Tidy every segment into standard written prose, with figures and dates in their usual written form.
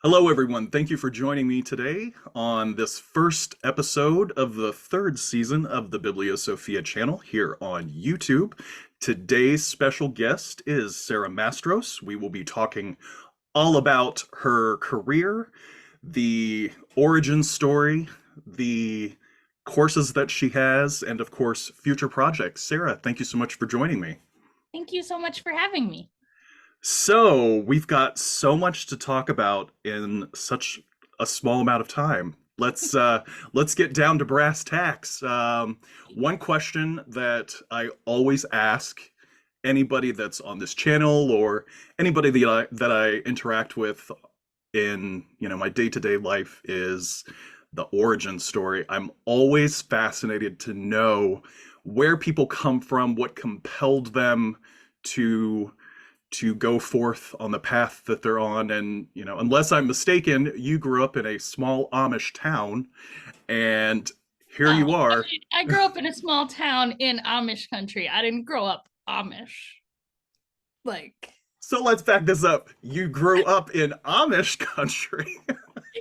Hello, everyone. Thank you for joining me today on this first episode of the third season of the BiblioSophia channel here on YouTube. Today's special guest is Sara Mastros. We will be talking all about her career, the origin story, the courses that she has, and of course, future projects. Sara, thank you so much for joining me. Thank you so much for having me. So, we've got so much to talk about in such a small amount of time. Let's get down to brass tacks. One question that I always ask anybody that's on this channel or anybody that I interact with in, my day-to-day life is the origin story. I'm always fascinated to know where people come from, what compelled them to go forth on the path that they're on. And, unless I'm mistaken, you grew up in a small Amish town, and here you Oh, are. I grew up in a small town in Amish country. I didn't grow up Amish. Like, So let's back this up. You grew up in Amish country.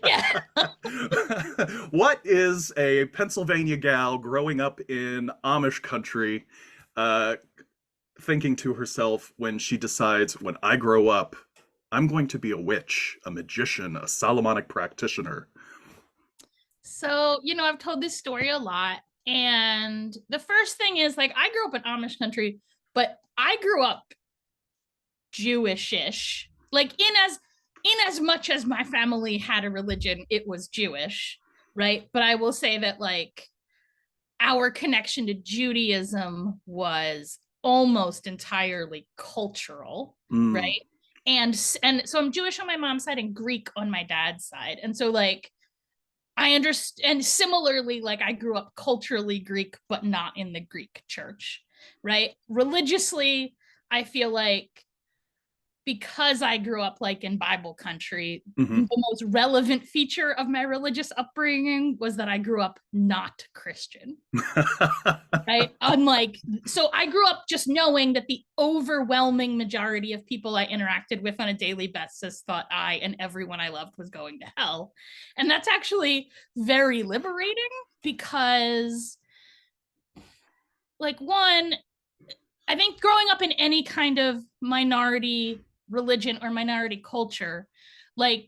yeah. What is a Pennsylvania gal growing up in Amish country uh, thinking to herself when she decides, when I grow up, I'm going to be a witch, a magician, a Solomonic practitioner? So, I've told this story a lot. And the first thing is I grew up in Amish country, but I grew up Jewish-ish. In as much as my family had a religion, it was Jewish, right? But I will say that our connection to Judaism was almost entirely cultural, Mm. right? And so I'm Jewish on my mom's side and Greek on my dad's side. And so I understand similarly, I grew up culturally Greek, but not in the Greek church, right? Religiously, I feel like because I grew up in Bible country, Hmm. the most relevant feature of my religious upbringing was that I grew up not Christian, right? So I grew up just knowing that the overwhelming majority of people I interacted with on a daily basis thought I and everyone I loved was going to hell. And that's actually very liberating because, one, I think growing up in any kind of minority religion or minority culture, there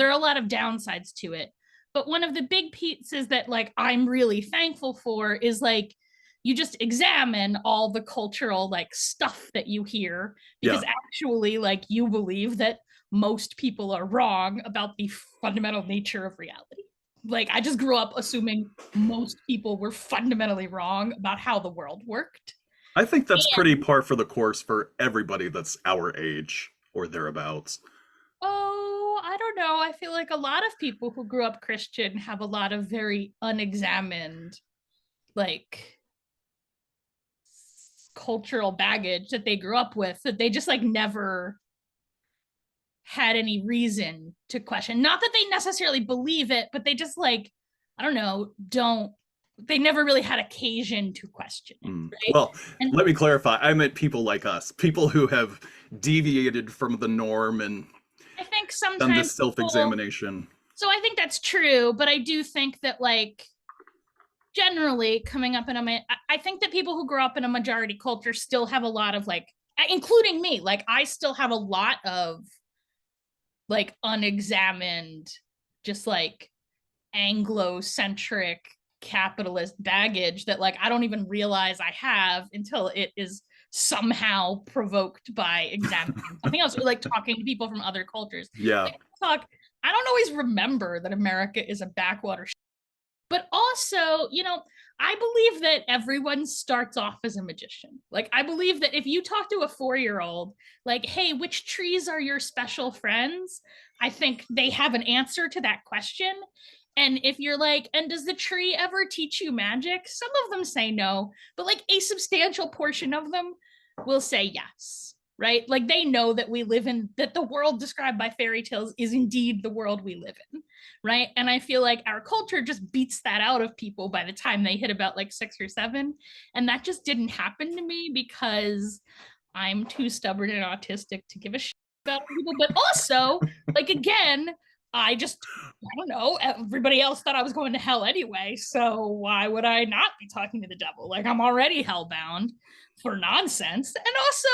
are a lot of downsides to it. But one of the big pieces that I'm really thankful for is you just examine all the cultural stuff that you hear because Yeah. actually you believe that most people are wrong about the fundamental nature of reality. I just grew up assuming most people were fundamentally wrong about how the world worked. I think that's pretty And par for the course for everybody that's our age or thereabouts. oh, I don't know. I feel like a lot of people who grew up Christian have a lot of very unexamined, like, cultural baggage that they grew up with that they just never had any reason to question. Not that they necessarily believe it, but they just I don't know, don't they never really had occasion to question it, Mm. right? Well, And let me clarify. I meant people like us, people who have deviated from the norm and I think done sometimes this people self-examination. so I think that's true, but I do think that generally coming up in I think that people who grow up in a majority culture still have a lot of including me, I still have a lot of unexamined, just Anglo-centric capitalist baggage that I don't even realize I have until it is somehow provoked by examining something else or talking to people from other cultures. Yeah. Like talk, I don't always remember that America is a backwater, but also, I believe that everyone starts off as a magician. I believe that if you talk to a 4-year-old, hey, which trees are your special friends? I think they have an answer to that question. And if you're and does the tree ever teach you magic? Some of them say no, but a substantial portion of them will say yes, right? They know that that the world described by fairy tales is indeed the world we live in, right? And I feel like our culture just beats that out of people by the time they hit about 6 or 7. And that just didn't happen to me because I'm too stubborn and autistic to give a shit. about people, but also, like, again, I don't know, everybody else thought I was going to hell anyway, so why would I not be talking to the devil? Like, I'm already hellbound for nonsense. And also,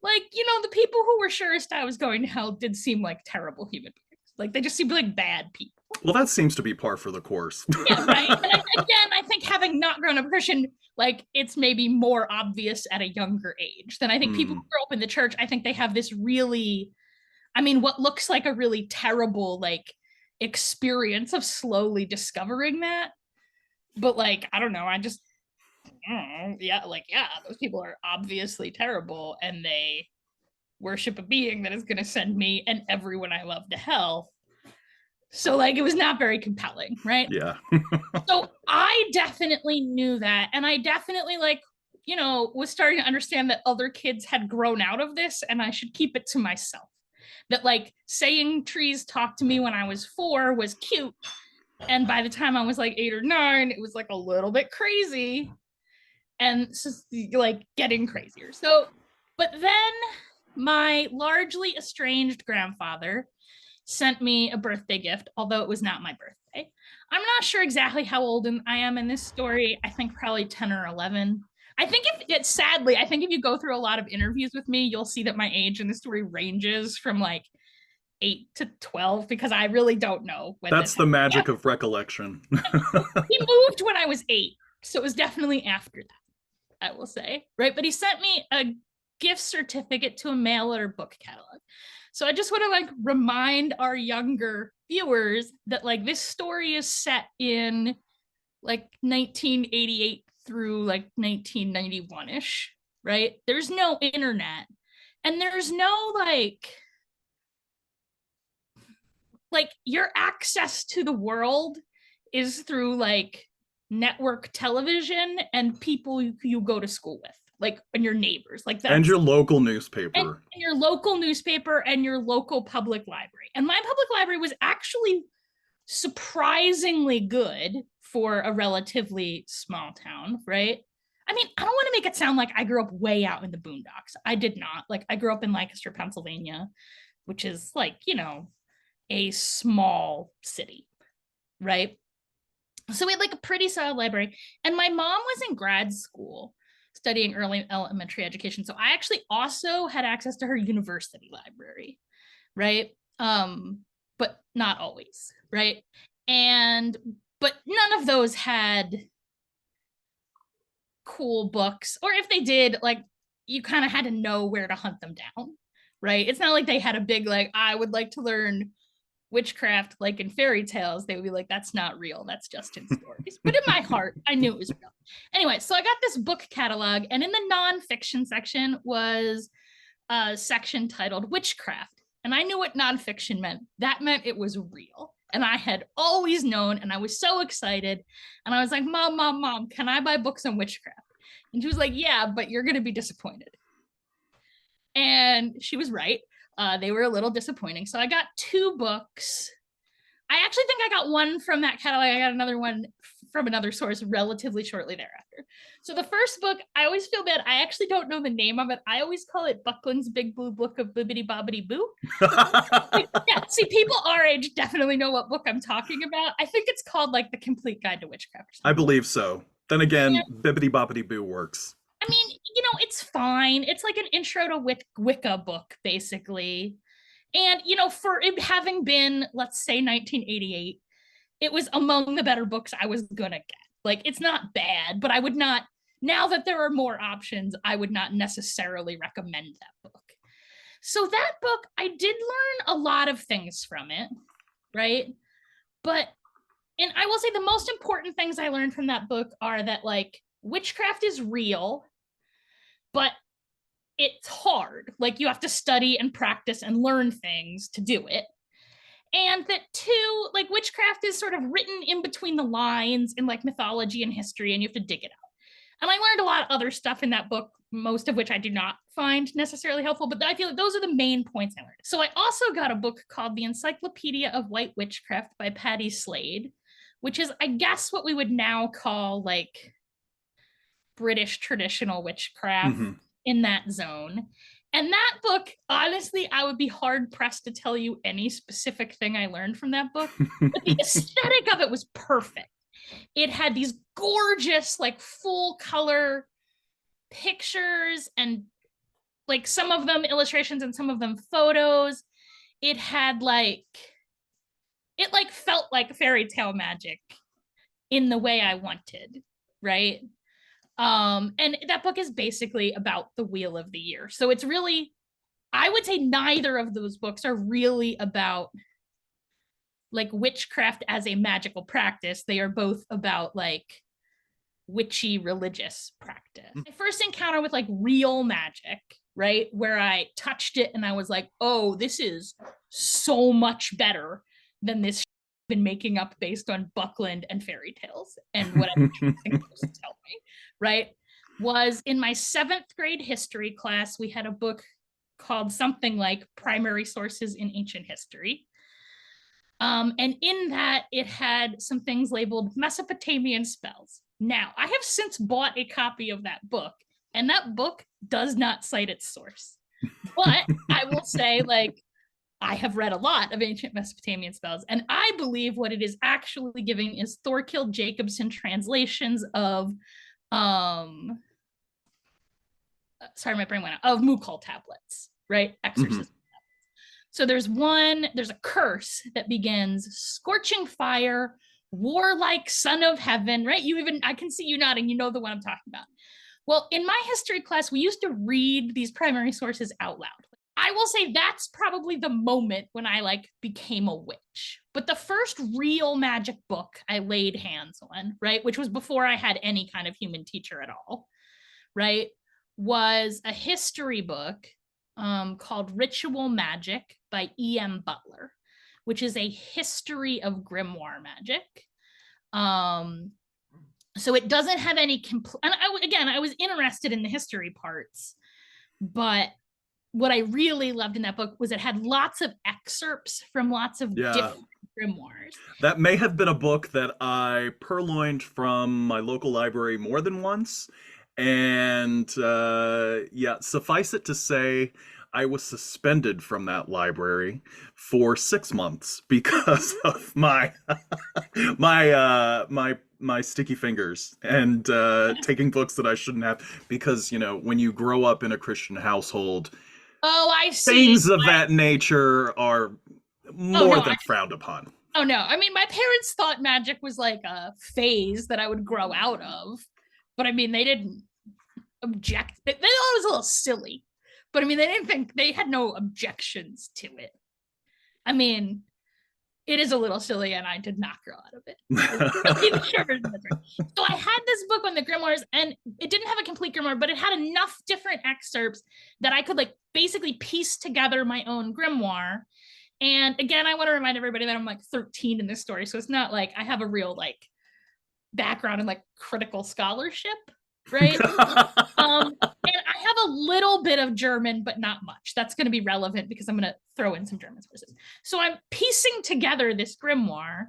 like, the people who were surest I was going to hell did seem like terrible human beings. Like, they just seemed like bad people. Well, that seems to be par for the course. Yeah, right. And again, I think having not grown up Christian, like, it's maybe more obvious at a younger age than I think people who grow up in the church. I think they have this really, what looks like a really terrible, like, experience of slowly discovering that. But, like, I don't know, yeah, those people are obviously terrible and they worship a being that is going to send me and everyone I love to hell. So, like, it was not very compelling, right? Yeah. So I definitely knew that. And I definitely, like, was starting to understand that other kids had grown out of this and I should keep it to myself. That, like, saying trees talk to me when I was 4 was cute. And by the time I was like 8 or 9, it was like a little bit crazy. And it's just, like, getting crazier. So, but then my largely estranged grandfather sent me a birthday gift, although it was not my birthday. I'm not sure exactly how old I am in this story. I think probably 10 or 11. I think if you go through a lot of interviews with me, you'll see that my age in the story ranges from like 8 to 12 because I really don't know when. That's the magic of recollection. He moved when I was 8, so it was definitely after that, I will say, right? But he sent me a gift certificate to a mail order book catalog. So I just want to, like, remind our younger viewers that, like, this story is set in like 1988 through like 1991-ish, right? There's no internet and there's no like your access to the world is through like network television and people you go to school with, like, and your neighbors, like that, and your local newspaper, and your local newspaper and your local public library. And my public library was actually surprisingly good for a relatively small town, right? I mean, I don't want to make it sound like I grew up way out in the boondocks. I did not. Like, I grew up in Lancaster, Pennsylvania, which is like, a small city, right? So we had like a pretty solid library. And my mom was in grad school studying early elementary education. So I actually also had access to her university library, right? But not always, right? But none of those had cool books, or if they did, like, you kind of had to know where to hunt them down, right? It's not like they had a big, like, I would like to learn witchcraft like in fairy tales. They would be like, that's not real, that's just in stories. But in my heart, I knew it was real. Anyway, so I got this book catalog, and in the nonfiction section was a section titled witchcraft. And I knew what nonfiction meant. That meant it was real. And I had always known, and I was so excited. And I was like, Mom, can I buy books on witchcraft? And she was like, yeah, but you're going to be disappointed. And she was right. They were a little disappointing. So I got 2 books. I actually think I got one from that catalog. I got another one from another source relatively shortly thereafter. So the first book, I always feel bad. I actually don't know the name of it. I always call it Buckland's Big Blue Book of Bibbidi Bobbidi Boo. Yeah, see, people our age definitely know what book I'm talking about. I think it's called like The Complete Guide to Witchcraft or something. I believe so. Then again, Bibbidi Bobbidi Boo works. I mean, it's fine. It's like an intro to Wicca book, basically. And, for it having been, let's say, 1988, it was among the better books I was going to get. Like, it's not bad, but I would not, now that there are more options, I would not necessarily recommend that book. So that book, I did learn a lot of things from it, right? And I will say the most important things I learned from that book are that, like, witchcraft is real, but it's hard. Like, you have to study and practice and learn things to do it. And that 2, like, witchcraft is sort of written in between the lines in like mythology and history, and you have to dig it out. And I learned a lot of other stuff in that book, most of which I do not find necessarily helpful, but I feel like those are the main points I learned. So I also got a book called The Encyclopedia of White Witchcraft by Patty Slade, which is, I guess, what we would now call like British traditional witchcraft in that zone. And that book, honestly, I would be hard pressed to tell you any specific thing I learned from that book. But the aesthetic of it was perfect. It had these gorgeous, like full color pictures and like some of them illustrations and some of them photos. It had it felt like fairy tale magic in the way I wanted, right? And that book is basically about the Wheel of the Year. So it's really, I would say neither of those books are really about like witchcraft as a magical practice. They are both about like witchy religious practice. My first encounter with like real magic, right? Where I touched it and I was like, oh, this is so much better than this I've been making up based on Buckland and fairy tales and whatever supposed to tell me, right? Was in my 7th grade history class, we had a book called something like Primary Sources in Ancient History. And in that, it had some things labeled Mesopotamian spells. Now, I have since bought a copy of that book, and that book does not cite its source. But I will say, like, I have read a lot of ancient Mesopotamian spells, and I believe what it is actually giving is Thorkild Jacobson translations of, sorry, my brain went out, of Mukul tablets, right? Exorcism. Mm-hmm. So there's a curse that begins scorching fire, warlike son of heaven, right? I can see you nodding, you know the one I'm talking about. Well, in my history class, we used to read these primary sources out loud. I will say that's probably the moment when I like became a witch. But the first real magic book I laid hands on, right, which was before I had any kind of human teacher at all, right, was a history book called Ritual Magic by E.M. Butler, which is a history of grimoire magic. So it doesn't have any and I was interested in the history parts, but what I really loved in that book was it had lots of excerpts from lots of different grimoires. That may have been a book that I purloined from my local library more than once. And suffice it to say, I was suspended from that library for 6 months because of my my sticky fingers and taking books that I shouldn't have. Because, you know, when you grow up in a Christian household, oh, I see. Things of that nature are more than frowned upon. Oh, no. I mean, my parents thought magic was like a phase that I would grow out of. But I mean, they didn't object. They thought it was a little silly. But I mean, they had no objections to it. I mean, it is a little silly and I did not grow out of it. So I had this book on the grimoires and it didn't have a complete grimoire, but it had enough different excerpts that I could like basically piece together my own grimoire. And again, I want to remind everybody that I'm like 13 in this story. So it's not like I have a real like background in like critical scholarship, right? And I have a little bit of German, but not much. That's going to be relevant because I'm going to throw in some German sources. So I'm piecing together this grimoire,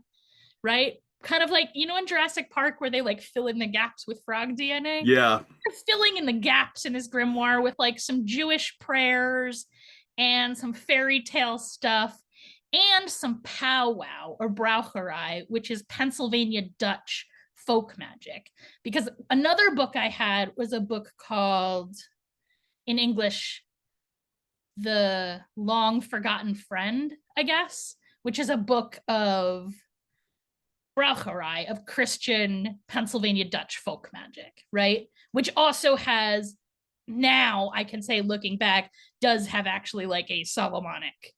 right? Kind of like, you know, in Jurassic Park where they like fill in the gaps with frog DNA? Yeah. They're filling in the gaps in his grimoire with like some Jewish prayers and some fairy tale stuff and some powwow or braucherei, which is Pennsylvania Dutch folk magic. Because another book I had was a book called, in English, The Long Forgotten Friend, I guess, which is a book of braucherei, of Christian Pennsylvania Dutch folk magic, right? Which also has, now I can say looking back, does have actually like a Solomonic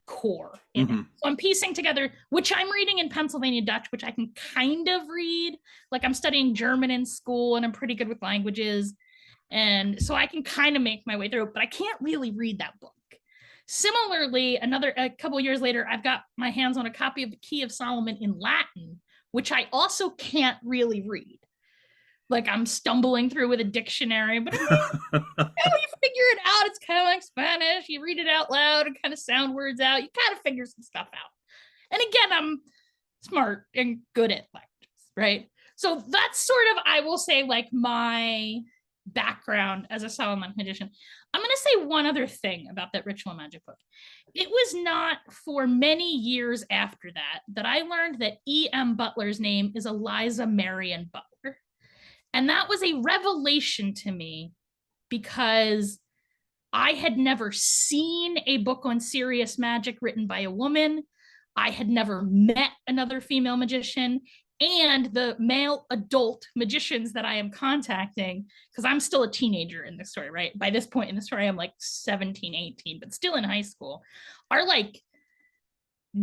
core in it. So I'm piecing together, which I'm reading in Pennsylvania Dutch, which I can kind of read. Like I'm studying German in school and I'm pretty good with languages. And so I can kind of make my way through it, but I can't really read that book. Similarly, a couple years later, I've got my hands on a copy of the Key of Solomon in Latin, which I also can't really read. Like I'm stumbling through with a dictionary, but you figure it out. It's kind of like Spanish. You read it out loud and kind of sound words out. You kind of figure some stuff out. And again, I'm smart and good at languages, right? So that's sort of, I will say, like my background as a Solomonic magician. I'm going to say one other thing about that ritual magic book. It was not for many years after that I learned that E.M. Butler's name is Eliza Marion Butler. And that was a revelation to me because I had never seen a book on serious magic written by a woman. I had never met another female magician. And the male adult magicians that I am contacting, because I'm still a teenager in this story, right? By this point in the story, I'm like 17, 18, but still in high school, are like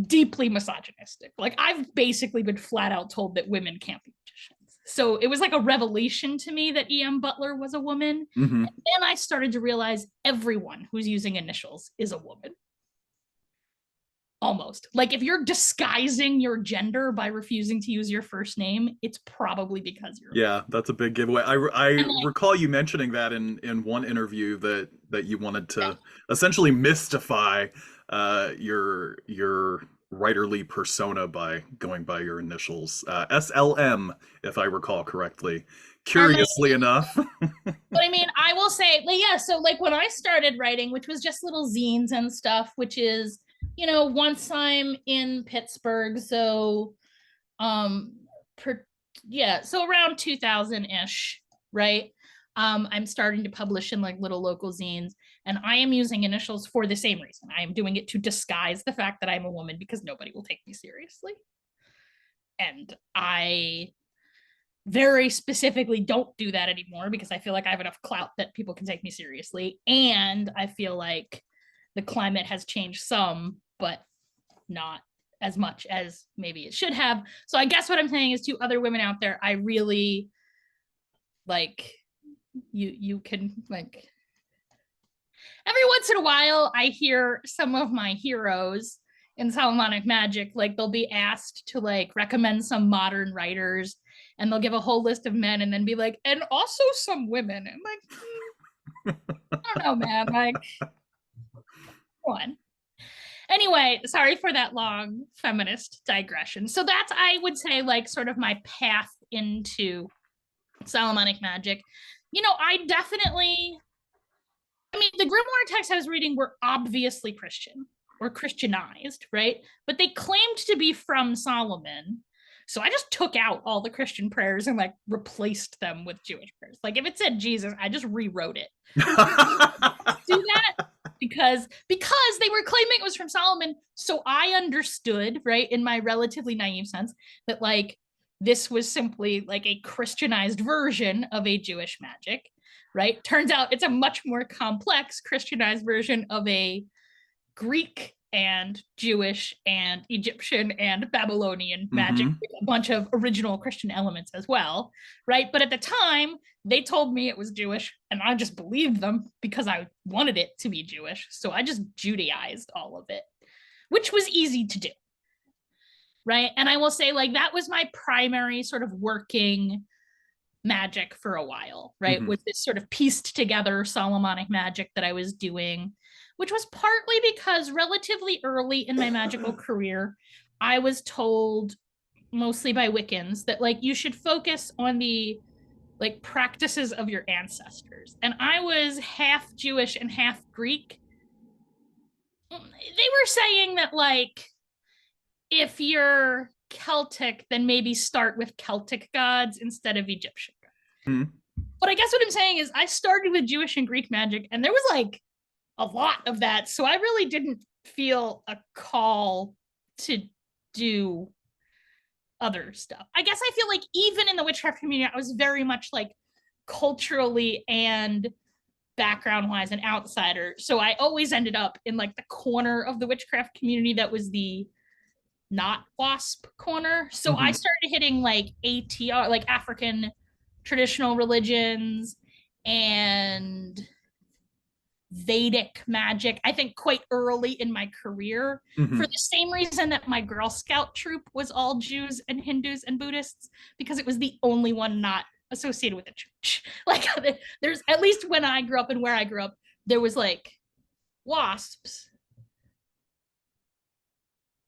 deeply misogynistic. Like I've basically been flat out told that women can't be magicians. So it was like a revelation to me that E.M. Butler was a woman. Mm-hmm. And then I started to realize everyone who's using initials is a woman. Almost. Like if you're disguising your gender by refusing to use your first name, it's probably because you're. Yeah, that's a big giveaway. I recall you mentioning that in one interview that you wanted to essentially mystify your writerly persona by going by your initials, SLM, if I recall correctly. Curiously enough. But I mean, I will say, like, yeah, so like when I started writing, which was just little zines and stuff, which is, you know, once I'm in Pittsburgh, so so around 2000-ish, right? I'm starting to publish in like little local zines, and I am using initials for the same reason. I am doing it to disguise the fact that I'm a woman because nobody will take me seriously. And I very specifically don't do that anymore because I feel like I have enough clout that people can take me seriously. And I feel like the climate has changed some, but not as much as maybe it should have. So I guess what I'm saying is to other women out there, I really like you can like every once in a while I hear some of my heroes in Solomonic magic, like they'll be asked to like recommend some modern writers and they'll give a whole list of men and then be like, and also some women. I'm like, I don't know, man. Like, one. Anyway, sorry for that long feminist digression. So that's, I would say, like sort of my path into Solomonic magic. You know, I mean, the grimoire texts I was reading were obviously Christian or Christianized, right? But they claimed to be from Solomon. So I just took out all the Christian prayers and like replaced them with Jewish prayers. Like if it said Jesus, I just rewrote it. Do that because they were claiming it was from Solomon. So I understood, right, in my relatively naive sense, that like this was simply like a Christianized version of a Jewish magic, right? Turns out it's a much more complex Christianized version of a Greek and Jewish and Egyptian and Babylonian magic, with a bunch of original Christian elements as well, right? But at the time, they told me it was Jewish, and I just believed them because I wanted it to be Jewish. So I just Judaized all of it, which was easy to do, right? And I will say, like, that was my primary sort of working magic for a while, right? With this sort of pieced together Solomonic magic that I was doing, which was partly because relatively early in my magical career, I was told, mostly by Wiccans, that like you should focus on the like practices of your ancestors. And I was half Jewish and half Greek. They were saying that like if you're Celtic, then maybe start with Celtic gods instead of Egyptian gods. But I guess what I'm saying is I started with Jewish and Greek magic, and there was like a lot of that. So I really didn't feel a call to do other stuff. I guess I feel like even in the witchcraft community, I was very much like culturally and background wise an outsider. So I always ended up in like the corner of the witchcraft community that was the not WASP corner. So I started hitting like ATR, like African traditional religions and Vedic magic, I think quite early in my career, for the same reason that my Girl Scout troop was all Jews and Hindus and Buddhists, because it was the only one not associated with the church. Like there's, at least when I grew up and where I grew up, there was like WASPs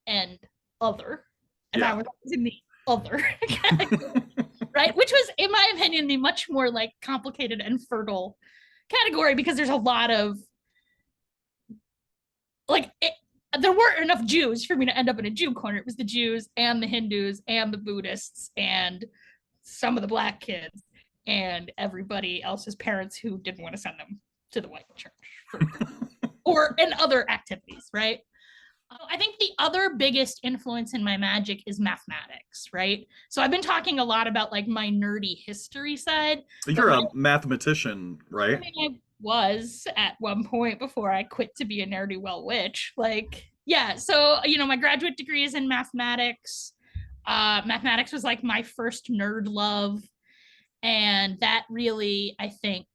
and other, and I was in the other category, right? Which was, in my opinion, the much more like complicated and fertile category because there's a lot of there weren't enough Jews for me to end up in a Jew corner. It was the Jews and the Hindus and the Buddhists and some of the black kids and everybody else's parents who didn't want to send them to the white church or in other activities, right? I think the other biggest influence in my magic is mathematics, right? So I've been talking a lot about like my nerdy history side. You're a mathematician, I right? mean, I was at one point before I quit to be a nerdy well witch. Like, yeah. So, my graduate degree is in mathematics. Mathematics was like my first nerd love. And that really, I think,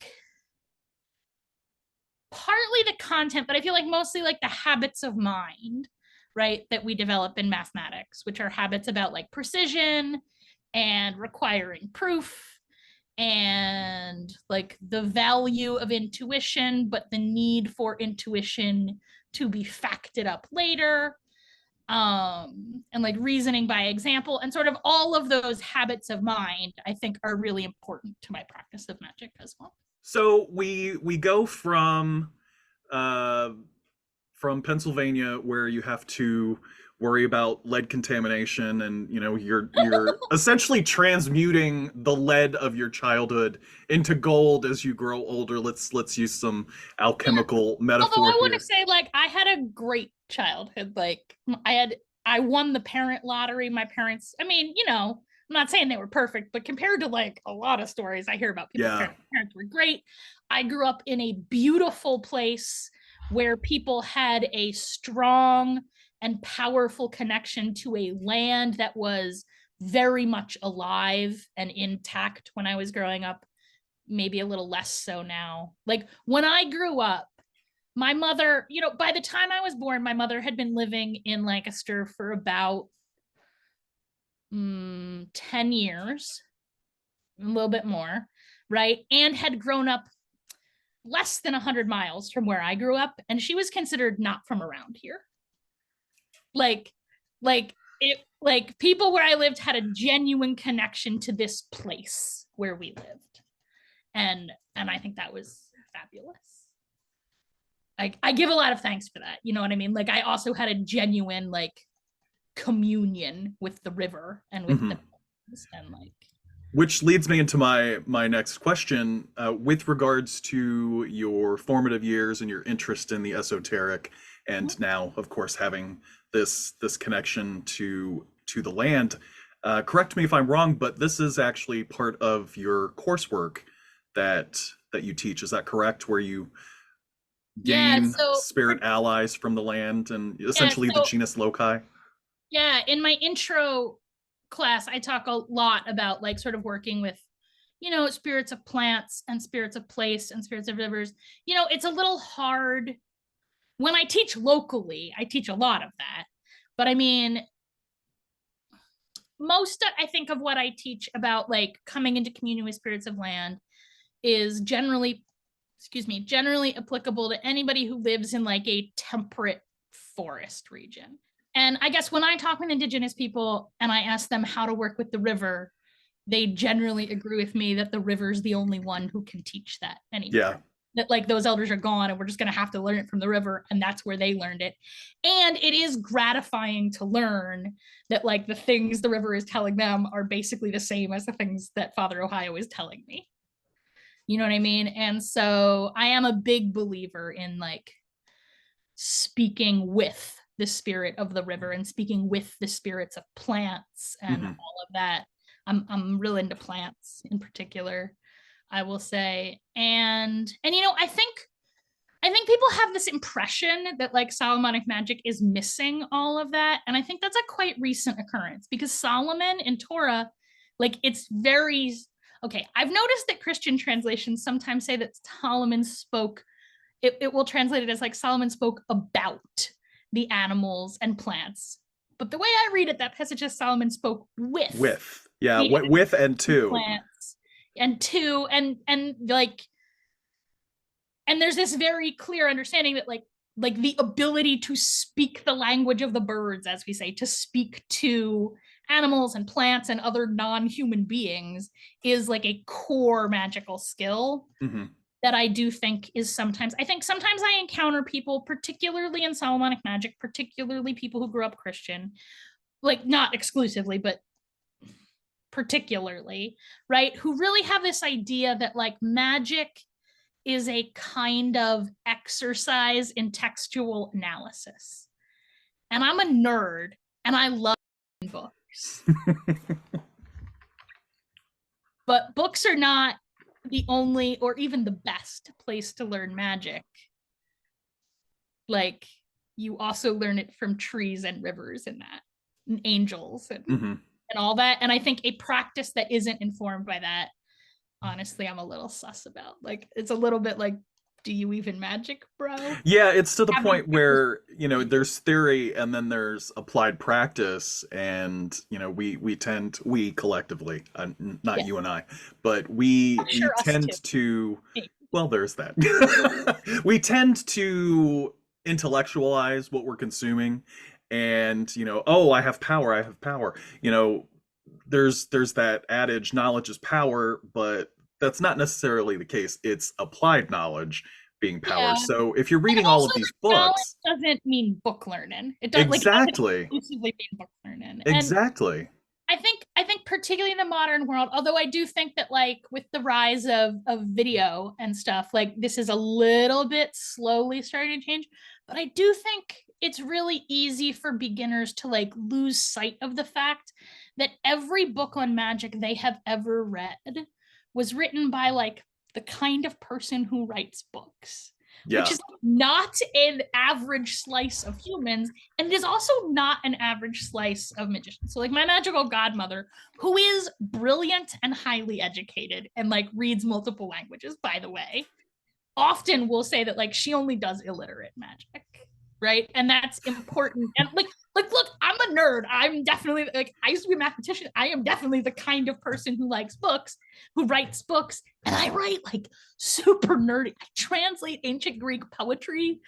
partly the content, but I feel like mostly like the habits of mind, right, that we develop in mathematics, which are habits about like precision and requiring proof and like the value of intuition, but the need for intuition to be facted up later, and like reasoning by example, and sort of all of those habits of mind, I think, are really important to my practice of magic as well. So we go uh, from Pennsylvania, where you have to worry about lead contamination, and you're essentially transmuting the lead of your childhood into gold as you grow older. Let's use some alchemical metaphor. Although I want to here. say, like, I had a great childhood. Like, I won the parent lottery. My parents, I mean, I'm not saying they were perfect, but compared to like a lot of stories I hear about people's parents were great. I grew up in a beautiful place where people had a strong and powerful connection to a land that was very much alive and intact when I was growing up, maybe a little less so now. Like when I grew up, my mother, by the time I was born, my mother had been living in Lancaster for about 10 years, a little bit more, right? And had grown up less than 100 miles from where I grew up. And she was considered not from around here. Like people where I lived had a genuine connection to this place where we lived. And I think that was fabulous. I give a lot of thanks for that. You know what I mean? Like I also had a genuine like communion with the river and with the and like, which leads me into my next question, with regards to your formative years and your interest in the esoteric, and now, of course, having this connection to the land. Correct me if I'm wrong, but this is actually part of your coursework that you teach. Is that correct? Where you gain spirit allies from the land and essentially the genus loci? Yeah, in my intro class, I talk a lot about like sort of working with, spirits of plants and spirits of place and spirits of rivers. It's a little hard when I teach locally. I teach a lot of that, but I mean, I think of what I teach about like coming into communion with spirits of land is generally applicable to anybody who lives in like a temperate forest region. And I guess when I talk with indigenous people and I ask them how to work with the river, they generally agree with me that the river's the only one who can teach that anymore. Yeah. That like those elders are gone and we're just going to have to learn it from the river, and that's where they learned it. And it is gratifying to learn that like the things the river is telling them are basically the same as the things that Father Ohio is telling me. You know what I mean? And so I am a big believer in like speaking with the spirit of the river and speaking with the spirits of plants and all of that. I'm real into plants in particular, I will say. And I think people have this impression that like Solomonic magic is missing all of that. And I think that's a quite recent occurrence because Solomon in Torah, like it's very, okay, I've noticed that Christian translations sometimes say that Solomon spoke, it will translate it as like Solomon spoke about the animals and plants. But the way I read it, that passage is Solomon spoke with. With. Yeah, with and to. Plants and to, and like, and there's this very clear understanding that like the ability to speak the language of the birds, as we say, to speak to animals and plants and other non-human beings is like a core magical skill. that I do think is sometimes, I think sometimes I encounter people, particularly in Solomonic magic, particularly people who grew up Christian, like not exclusively, but particularly, right, who really have this idea that like magic is a kind of exercise in textual analysis. And I'm a nerd and I love books. But books are not the only or even the best place to learn magic. Like, you also learn it from trees and rivers and that, and angels and all that. And I think a practice that isn't informed by that, honestly, I'm a little sus about. Like, it's a little bit like, do you even magic, bro? Yeah, it's to the point where, you know, there's theory and then there's applied practice, and, you know, we collectively, not you and I, but we tend to, well, there's that. We tend to intellectualize what we're consuming, and, you know, oh, I have power, I have power. You know, there's that adage, knowledge is power, but that's not necessarily the case. It's applied knowledge being power. Yeah. So if you're reading all of these books, doesn't mean book learning. It does, exactly. Like, it doesn't exclusively mean book learning. Exactly. And I think particularly in the modern world, although I do think that like with the rise of video and stuff, like this is a little bit slowly starting to change, but I do think it's really easy for beginners to like lose sight of the fact that every book on magic they have ever read was written by like the kind of person who writes books, which is not an average slice of humans, and it is also not an average slice of magicians. So like my magical godmother, who is brilliant and highly educated and like reads multiple languages, by the way, often will say that like she only does illiterate magic, right? And that's important. And like look, I'm a nerd. I'm definitely like, I used to be a mathematician. I am definitely the kind of person who likes books, who writes books, and I write like super nerdy. I translate ancient Greek poetry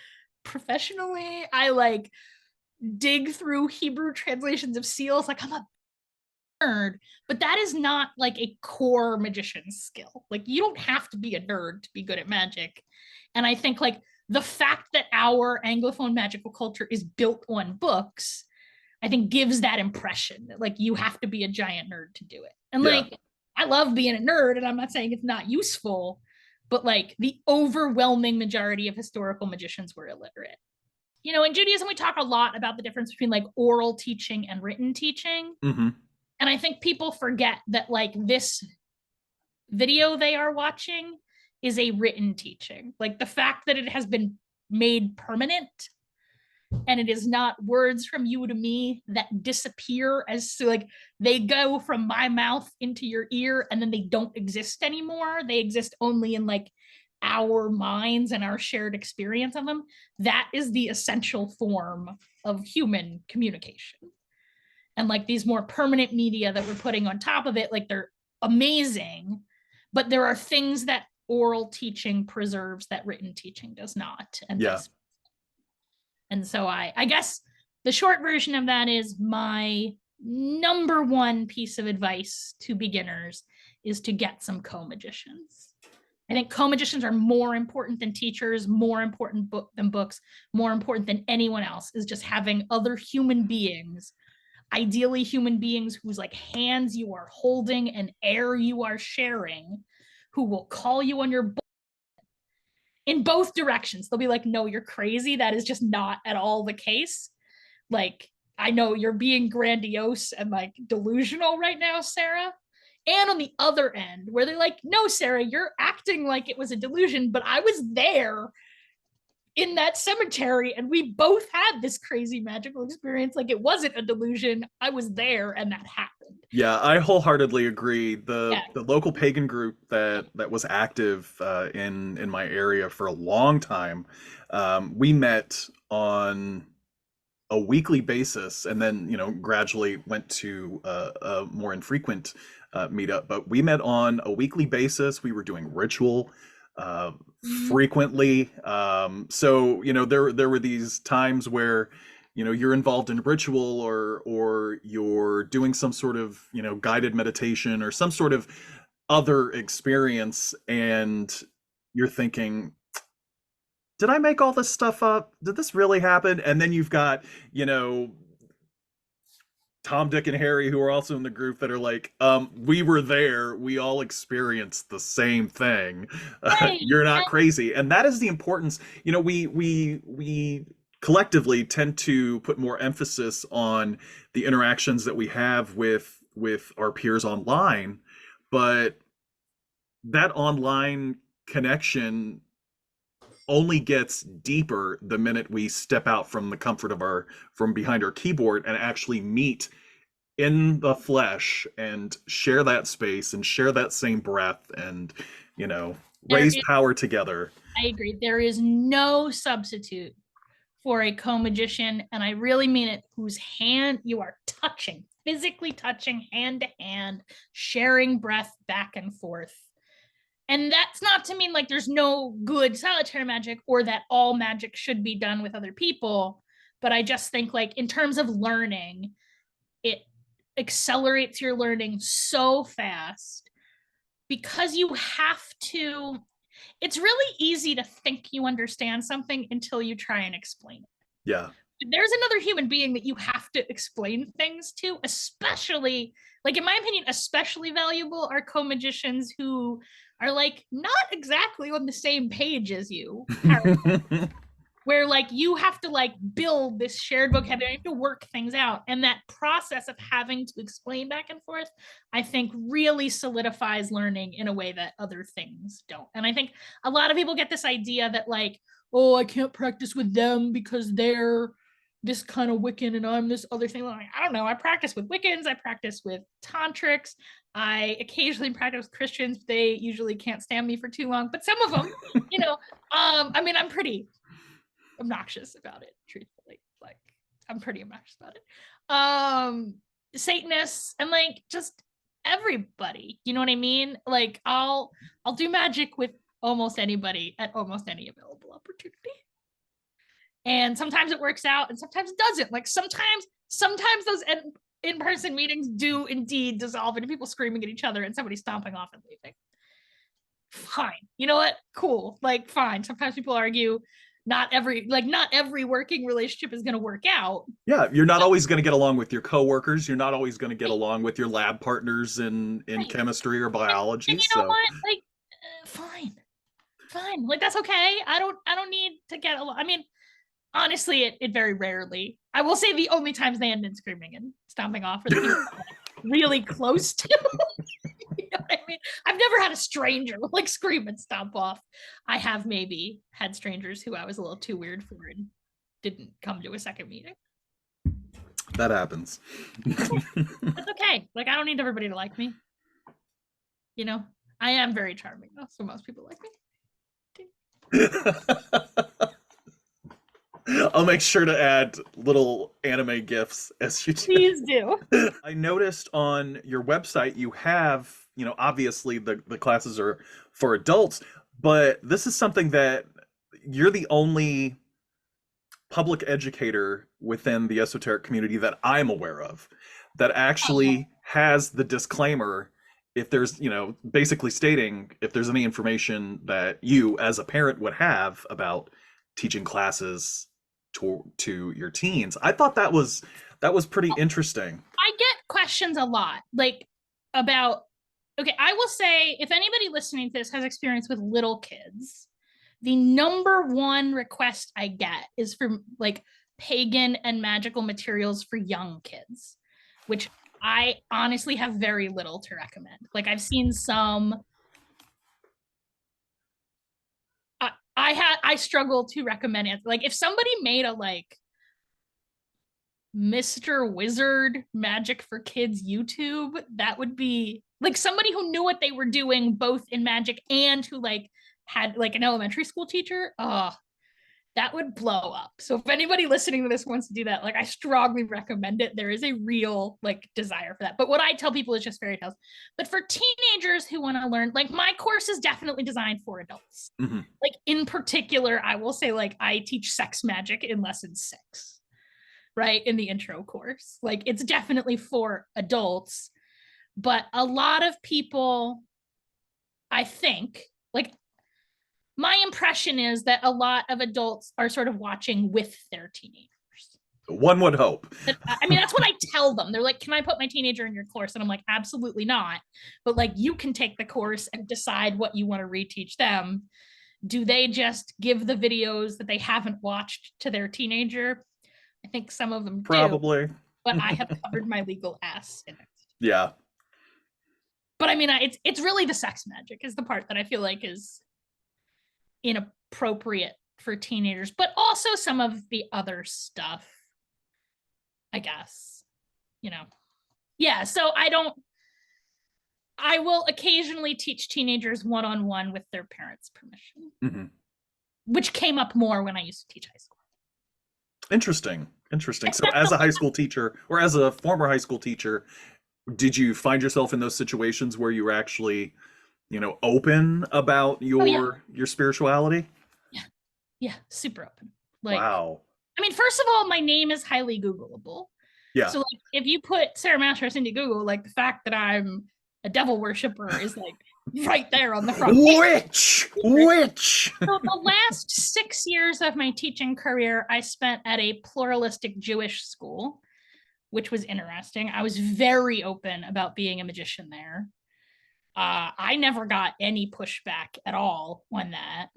professionally. I like dig through Hebrew translations of seals. Like, I'm a nerd, but that is not like a core magician's skill. Like, you don't have to be a nerd to be good at magic. And I think like the fact that our Anglophone magical culture is built on books, I think gives that impression that like you have to be a giant nerd to do it. And like, I love being a nerd, and I'm not saying it's not useful, but like the overwhelming majority of historical magicians were illiterate. You know, in Judaism, we talk a lot about the difference between like oral teaching and written teaching. And I think people forget that like this video they are watching is a written teaching. Like the fact that it has been made permanent and it is not words from you to me that disappear as so like they go from my mouth into your ear and then they don't exist anymore. They exist only in like our minds and our shared experience of them. That is the essential form of human communication. And like these more permanent media that we're putting on top of it, like they're amazing, but there are things that oral teaching preserves that written teaching does not. And so I guess the short version of that is my number one piece of advice to beginners is to get some co-magicians. I think co-magicians are more important than teachers, more important than books, more important than anyone else, is just having other human beings, ideally human beings whose like hands you are holding and air you are sharing, who will call you on your in both directions. They'll be like, no, you're crazy. That is just not at all the case. Like, I know you're being grandiose and like delusional right now, Sarah. And on the other end, where they're like, no, Sarah, you're acting like it was a delusion, but I was there in that cemetery and we both had this crazy magical experience. Like, it wasn't a delusion. I was there and that happened. Yeah, I wholeheartedly agree. The local pagan group that was active in my area for a long time, we met on a weekly basis, and then, you know, gradually went to a more infrequent meetup. But we met on a weekly basis. We were doing ritual frequently. So, you know, there were these times where, you know, you're involved in ritual or you're doing some sort of, you know, guided meditation or some sort of other experience, and you're thinking, did I make all this stuff up? Did this really happen? And then you've got, you know, Tom, Dick, and Harry, who are also in the group, that are like, we were there. We all experienced the same thing. Right. You're not crazy. And that is the importance. You know, we collectively tend to put more emphasis on the interactions that we have with our peers online, but that online connection only gets deeper the minute we step out from the comfort of our from behind our keyboard and actually meet in the flesh and share that space and share that same breath and, you know, There raise is, power together. I agree. There is no substitute for a co-magician, and I really mean it, whose hand you are touching, physically touching, hand to hand, sharing breath back and forth. And that's not to mean like there's no good solitary magic or that all magic should be done with other people, but I just think like in terms of learning, it accelerates your learning so fast because you have to, it's really easy to think you understand something until you try and explain it. Yeah. There's another human being that you have to explain things to, especially, like in my opinion, especially valuable are co-magicians who are like not exactly on the same page as you. Where like you have to like build this shared vocabulary, you have to work things out. And that process of having to explain back and forth, I think really solidifies learning in a way that other things don't. And I think a lot of people get this idea that like, oh, I can't practice with them because they're this kind of Wiccan and I'm this other thing. Like, I don't know. I practice with Wiccans. I practice with tantrics. I occasionally practice with Christians. But they usually can't stand me for too long. But some of them, you know, I mean, I'm pretty obnoxious about it, truthfully. Like, I'm pretty obnoxious about it. Satanists and like just everybody. You know what I mean? Like, I'll do magic with almost anybody at almost any available opportunity. And sometimes it works out and sometimes it doesn't. Like sometimes those in-person meetings do indeed dissolve into people screaming at each other and somebody stomping off and leaving. Fine. You know what? Cool. Like, fine. Sometimes people argue not every working relationship is going to work out. Yeah, you're not always going to get along with your coworkers. You're not always going to get along with your lab partners in Right. chemistry or biology. And you know what? Like, fine. Like, that's okay. I don't need to get along. I mean, honestly, it very rarely. I will say the only times they end in screaming and stomping off are the people really close to. You know what I mean? I've never had a stranger like scream and stomp off. I have maybe had strangers who I was a little too weird for and didn't come to a second meeting. That happens. That's okay. Like, I don't need everybody to like me. You know, I am very charming though, so most people like me. I'll make sure to add little anime gifs as you do. Please do. I noticed on your website you have, you know, obviously the classes are for adults, but this is something that you're the only public educator within the esoteric community that I'm aware of that actually has the disclaimer, if there's, you know, basically stating if there's any information that you as a parent would have about teaching classes to your teens. I thought that was pretty interesting. I get questions a lot, like about, okay, I will say if anybody listening to this has experience with little kids, the number one request I get is for like pagan and magical materials for young kids, which I honestly have very little to recommend. Like, I've seen some, I struggle to recommend it. Like, if somebody made a like Mr. Wizard magic for kids YouTube, that would be like somebody who knew what they were doing both in magic and who like had like an elementary school teacher. That would blow up. So if anybody listening to this wants to do that, like, I strongly recommend it. There is a real like desire for that. But what I tell people is just fairy tales. But for teenagers who want to learn, like, my course is definitely designed for adults. Mm-hmm. Like, in particular, I will say, like, I teach sex magic in lesson 6, right? In the intro course. Like, it's definitely for adults. But a lot of people, I think, like, my impression is that a lot of adults are sort of watching with their teenagers. One would hope. I mean, that's what I tell them. They're like, can I put my teenager in your course? And I'm like, absolutely not. But like, you can take the course and decide what you want to reteach them. Do they just give the videos that they haven't watched to their teenager? I think some of them Probably. do, but I have covered my legal ass in it. Yeah. But I mean, it's really the sex magic is the part that I feel like is inappropriate for teenagers, but also some of the other stuff, I guess, you know. Yeah, so I will occasionally teach teenagers one-on-one with their parents' permission, which came up more when I used to teach high school. Interesting. So as a high school teacher, or as a former high school teacher, did you find yourself in those situations where you were actually, open about your spirituality? Yeah, super open. Like, wow. I mean, first of all, my name is highly Googleable. Yeah. So like, if you put Sara Mastros into Google, like the fact that I'm a devil worshiper is like right there on the front. Witch. So the last 6 years of my teaching career, I spent at a pluralistic Jewish school, which was interesting. I was very open about being a magician there. I never got any pushback at all on that.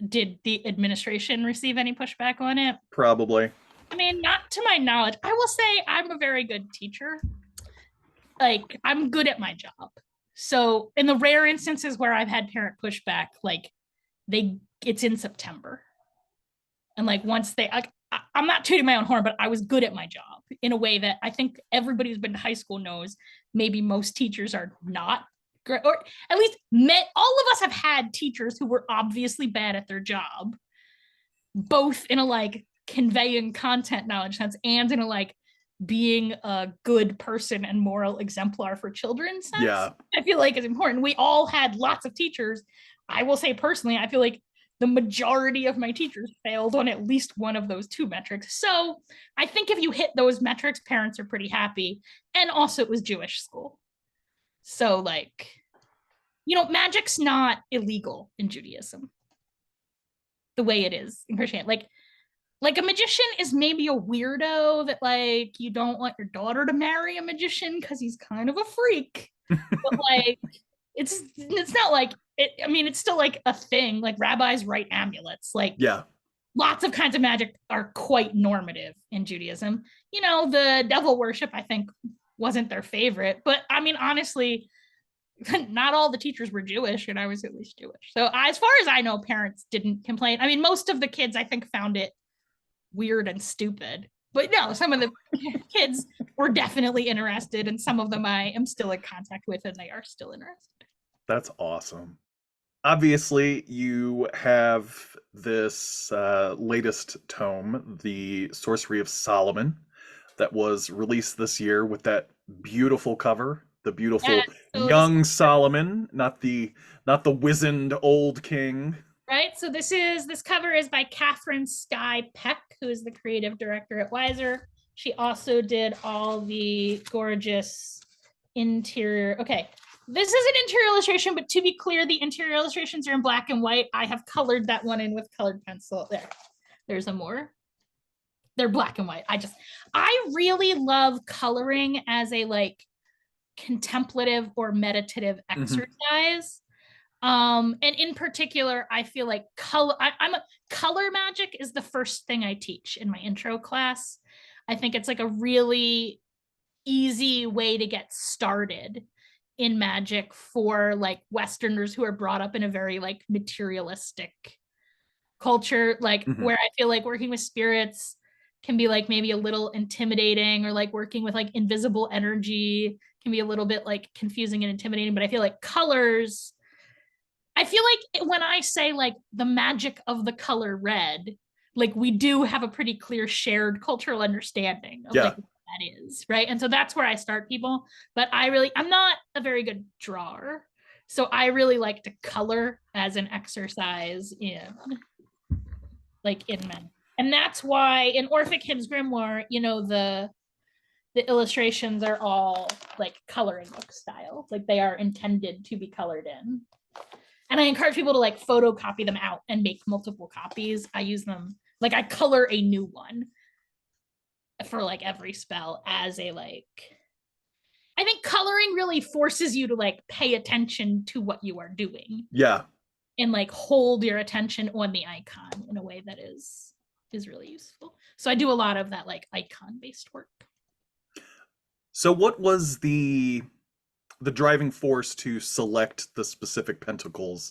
Did the administration receive any pushback on it? Probably. I mean, not to my knowledge. I will say I'm a very good teacher. Like, I'm good at my job. So in the rare instances where I've had parent pushback, like it's in September. And like once I'm not tooting my own horn, but I was good at my job in a way that I think everybody who's been to high school knows maybe most teachers are not great, or at least all of us have had teachers who were obviously bad at their job, both in a like conveying content knowledge sense and in a like being a good person and moral exemplar for children sense. Yeah. I feel like it's important. We all had lots of teachers. I will say personally, I feel like the majority of my teachers failed on at least one of those two metrics. So I think if you hit those metrics, parents are pretty happy. And also it was Jewish school. So like, magic's not illegal in Judaism the way it is in Christianity. Like a magician is maybe a weirdo that like you don't want your daughter to marry a magician because he's kind of a freak. But like it's not like it, I mean, it's still like a thing. Like rabbis write amulets. Like lots of kinds of magic are quite normative in Judaism. The devil worship, I think, wasn't their favorite. But I mean, honestly, not all the teachers were Jewish, and I was at least Jewish. So as far as I know, parents didn't complain. I mean, most of the kids, I think, found it weird and stupid. But no, some of the kids were definitely interested, and some of them I am still in contact with, and they are still interested. That's awesome. Obviously, you have this latest tome, the Sorcery of Solomon, that was released this year with that beautiful cover, the beautiful young Solomon, not the wizened old king. Right. So this cover is by Catherine Skye Peck, who is the creative director at Weiser. She also did all the gorgeous interior. Okay. This is an interior illustration, but to be clear, the interior illustrations are in black and white. I have colored that one in with colored pencil. There's a more. They're black and white. I really love coloring as a like contemplative or meditative exercise. And in particular, I feel like color magic is the first thing I teach in my intro class. I think it's like a really easy way to get started in magic for like Westerners who are brought up in a very like materialistic culture, like where I feel like working with spirits can be like maybe a little intimidating, or like working with like invisible energy can be a little bit like confusing and intimidating. But I feel like colors, I feel like when I say like the magic of the color red, like we do have a pretty clear shared cultural understanding of like what that is, right? And so that's where I start people. But I'm not a very good drawer. So I really like to color as an exercise in men. And that's why in Orphic Hymns Grimoire, the illustrations are all like coloring book style. Like they are intended to be colored in. And I encourage people to like photocopy them out and make multiple copies. I use them, like I color a new one for like every spell as a like, I think coloring really forces you to like pay attention to what you are doing. Yeah. And like hold your attention on the icon in a way that is really useful. So I do a lot of that like icon based work. So what was the driving force to select the specific pentacles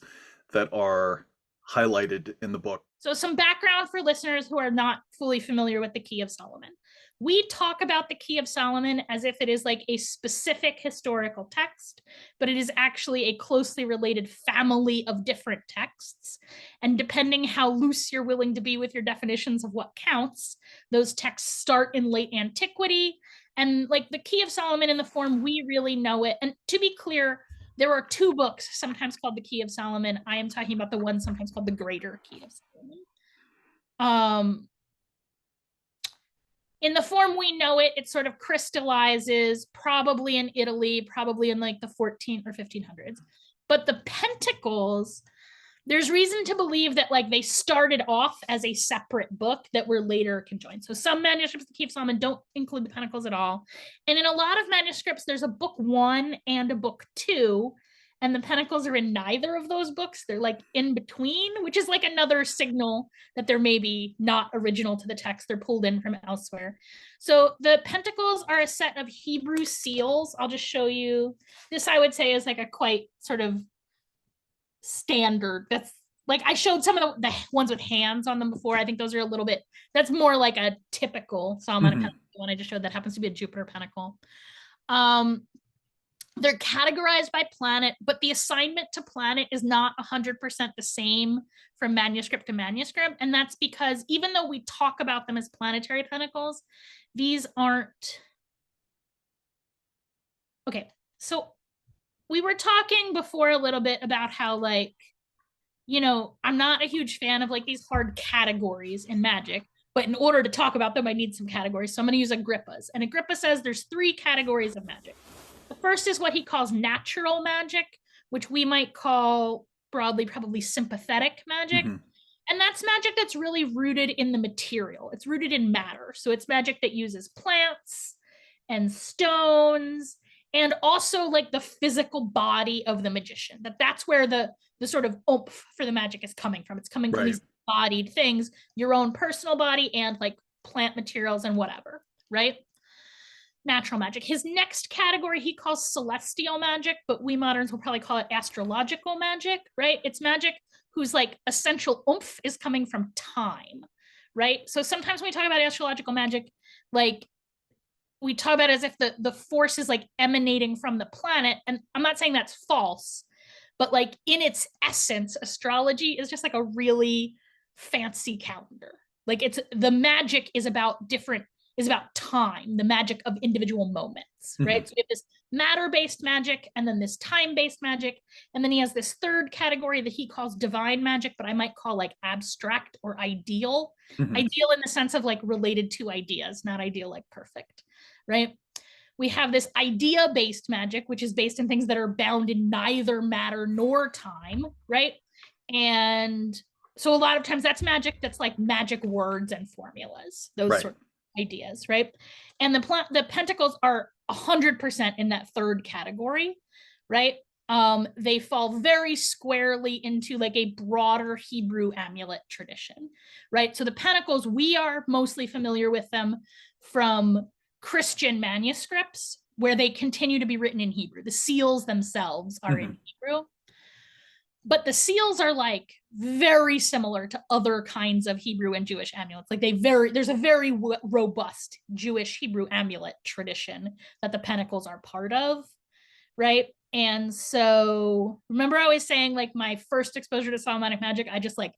that are highlighted in the book? So some background for listeners who are not fully familiar with the Key of Solomon. We talk about the Key of Solomon as if it is like a specific historical text, but it is actually a closely related family of different texts. And depending how loose you're willing to be with your definitions of what counts, those texts start in late antiquity. And like the Key of Solomon in the form we really know it. And to be clear, there are two books, sometimes called the Key of Solomon. I am talking about the one sometimes called the Greater Key of Solomon. In the form we know it, it sort of crystallizes probably in Italy, probably in like the 14th or 1500s. But the Pentacles, there's reason to believe that like they started off as a separate book that were later conjoined. So some manuscripts of the Key of Solomon don't include the Pentacles at all. And in a lot of manuscripts, there's a book 1 and a book 2, and the Pentacles are in neither of those books. They're like in between, which is like another signal that they're maybe not original to the text. They're pulled in from elsewhere. So the Pentacles are a set of Hebrew seals. I'll just show you. This I would say is like a quite sort of standard. That's like, I showed some of the ones with hands on them before. I think those are a little bit, that's more like a typical Solomonic Pentacle one I just showed that happens to be a Jupiter Pentacle. They're categorized by planet, but the assignment to planet is not 100% the same from manuscript to manuscript. And that's because even though we talk about them as planetary pentacles, these aren't. Okay, so we were talking before a little bit about how like, you know, I'm not a huge fan of like these hard categories in magic, but in order to talk about them, I need some categories. So I'm going to use Agrippa's. And Agrippa says there's 3 categories of magic. The first is what he calls natural magic, which we might call broadly probably sympathetic magic. And that's magic that's really rooted in the material. It's rooted in matter. So it's magic that uses plants and stones and also like the physical body of the magician. That's where the sort of oomph for the magic is coming from. It's coming from these embodied things, your own personal body and like plant materials and whatever, right? Natural magic. His next category he calls celestial magic, but we moderns will probably call it astrological magic, right? It's magic whose like essential oomph is coming from time, right? So sometimes when we talk about astrological magic, like we talk about it as if the force is like emanating from the planet. And I'm not saying that's false, but like in its essence, astrology is just like a really fancy calendar. Like it's the magic is about time, the magic of individual moments, right? So we have this matter-based magic and then this time-based magic. And then he has this third category that he calls divine magic, but I might call like abstract or ideal. Ideal in the sense of like related to ideas, not ideal like perfect, right? We have this idea-based magic, which is based in things that are bound in neither matter nor time, right? And so a lot of times that's magic that's like magic words and formulas, those sort of ideas, right? And the pentacles are 100% in that third category, right? They fall very squarely into like a broader Hebrew amulet tradition, right? So the pentacles, we are mostly familiar with them from Christian manuscripts where they continue to be written in Hebrew. The seals themselves are in Hebrew. But the seals are like very similar to other kinds of Hebrew and Jewish amulets. Like there's a very robust Jewish Hebrew amulet tradition that the pentacles are part of, right? And so remember I was saying like my first exposure to Solomonic magic, I just like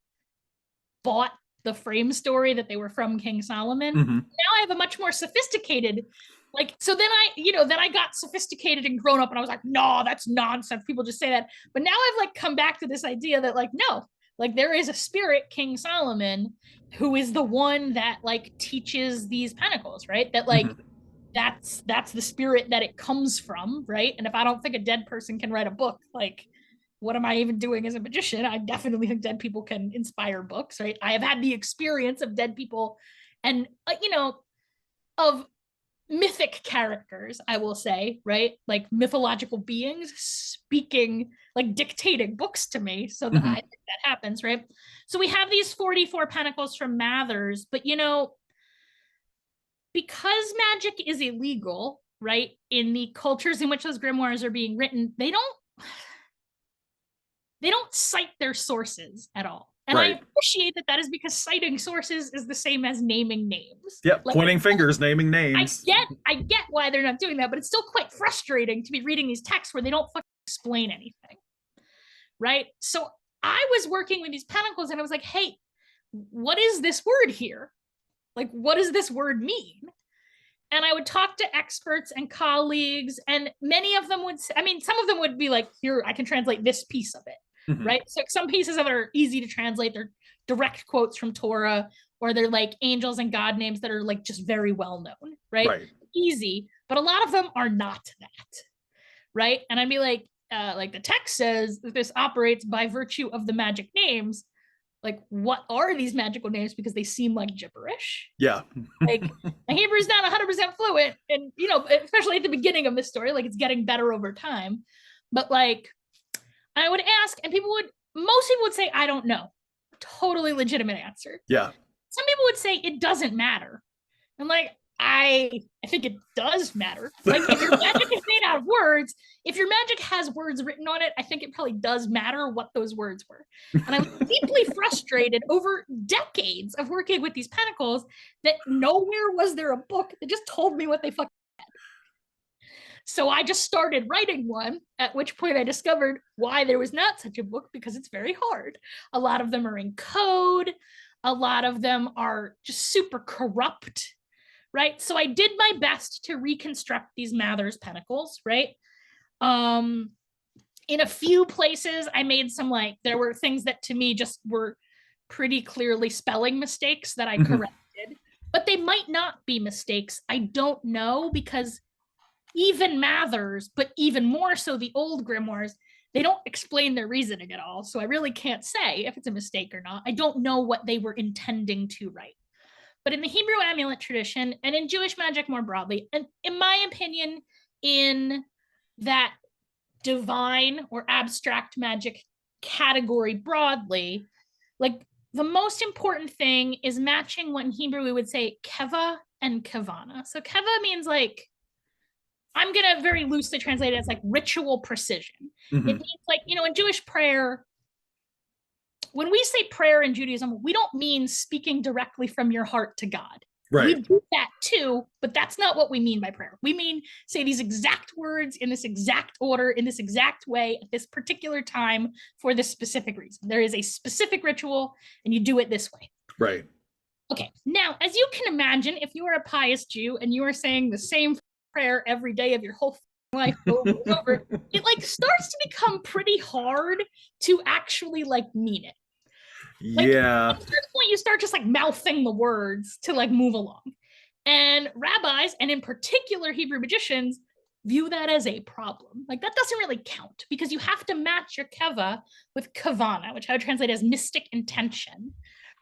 bought the frame story that they were from King Solomon. Now I have a much more sophisticated like, so then I got sophisticated and grown up and I was like, no, that's nonsense. People just say that. But now I've like come back to this idea that like, no, like there is a spirit, King Solomon, who is the one that like teaches these pentacles, right? That like, that's the spirit that it comes from, right? And if I don't think a dead person can write a book, like what am I even doing as a magician? I definitely think dead people can inspire books, right? I have had the experience of dead people and, of mythic characters, I will say, right? Like mythological beings speaking, like dictating books to me so that I think that happens, right? So we have these 44 pentacles from Mathers, but because magic is illegal, right? In the cultures in which those grimoires are being written, they don't cite their sources at all. And I appreciate that is because citing sources is the same as naming names. Yep, like, pointing fingers, naming names. I get why they're not doing that, but it's still quite frustrating to be reading these texts where they don't fucking explain anything, right? So I was working with these pentacles and I was like, hey, what is this word here? Like, what does this word mean? And I would talk to experts and colleagues, and many of them would say, some of them would be like, here, I can translate this piece of it. Right? So some pieces of it are easy to translate. They're direct quotes from Torah, or they're like angels and God names that are like just very well known, right? Easy, but a lot of them are not that, right? And I'd be like the text says that this operates by virtue of the magic names. Like, what are these magical names? Because they seem like gibberish. Yeah. Like, my Hebrew's not 100% fluent, and especially at the beginning of this story, like it's getting better over time. But like, I would ask, and most people would say, I don't know. Totally legitimate answer. Yeah. Some people would say it doesn't matter. And like, I think it does matter. Like, if your magic is made out of words, if your magic has words written on it, I think it probably does matter what those words were. And I was deeply frustrated over decades of working with these pentacles that nowhere was there a book that just told me what they fucking said. So I just started writing one, at which point I discovered why there was not such a book, because it's very hard. A lot of them are in code. A lot of them are just super corrupt, right? So I did my best to reconstruct these Mathers pentacles, right? In a few places, I made some, there were things that to me just were pretty clearly spelling mistakes that I corrected, but they might not be mistakes. I don't know, because even Mathers, but even more so the old grimoires, they don't explain their reasoning at all. So I really can't say if it's a mistake or not. I don't know what they were intending to write. But in the Hebrew amulet tradition, and in Jewish magic more broadly, and in my opinion, in that divine or abstract magic category broadly, like the most important thing is matching what in Hebrew we would say keva and kavana. So keva means like, I'm going to very loosely translate it as like ritual precision. It means like, in Jewish prayer, when we say prayer in Judaism, we don't mean speaking directly from your heart to God. Right. We do that too, but that's not what we mean by prayer. We mean say these exact words in this exact order, in this exact way, at this particular time, for this specific reason. There is a specific ritual, and you do it this way. Right. Okay. Now, as you can imagine, if you are a pious Jew and you are saying the same prayer every day of your whole life over and over, it like starts to become pretty hard to actually like mean it. Like, yeah. at a certain point, you start just like mouthing the words to like move along. And rabbis, and in particular Hebrew magicians, view that as a problem. Like, that doesn't really count, because you have to match your keva with kavana, which I would translate as mystic intention,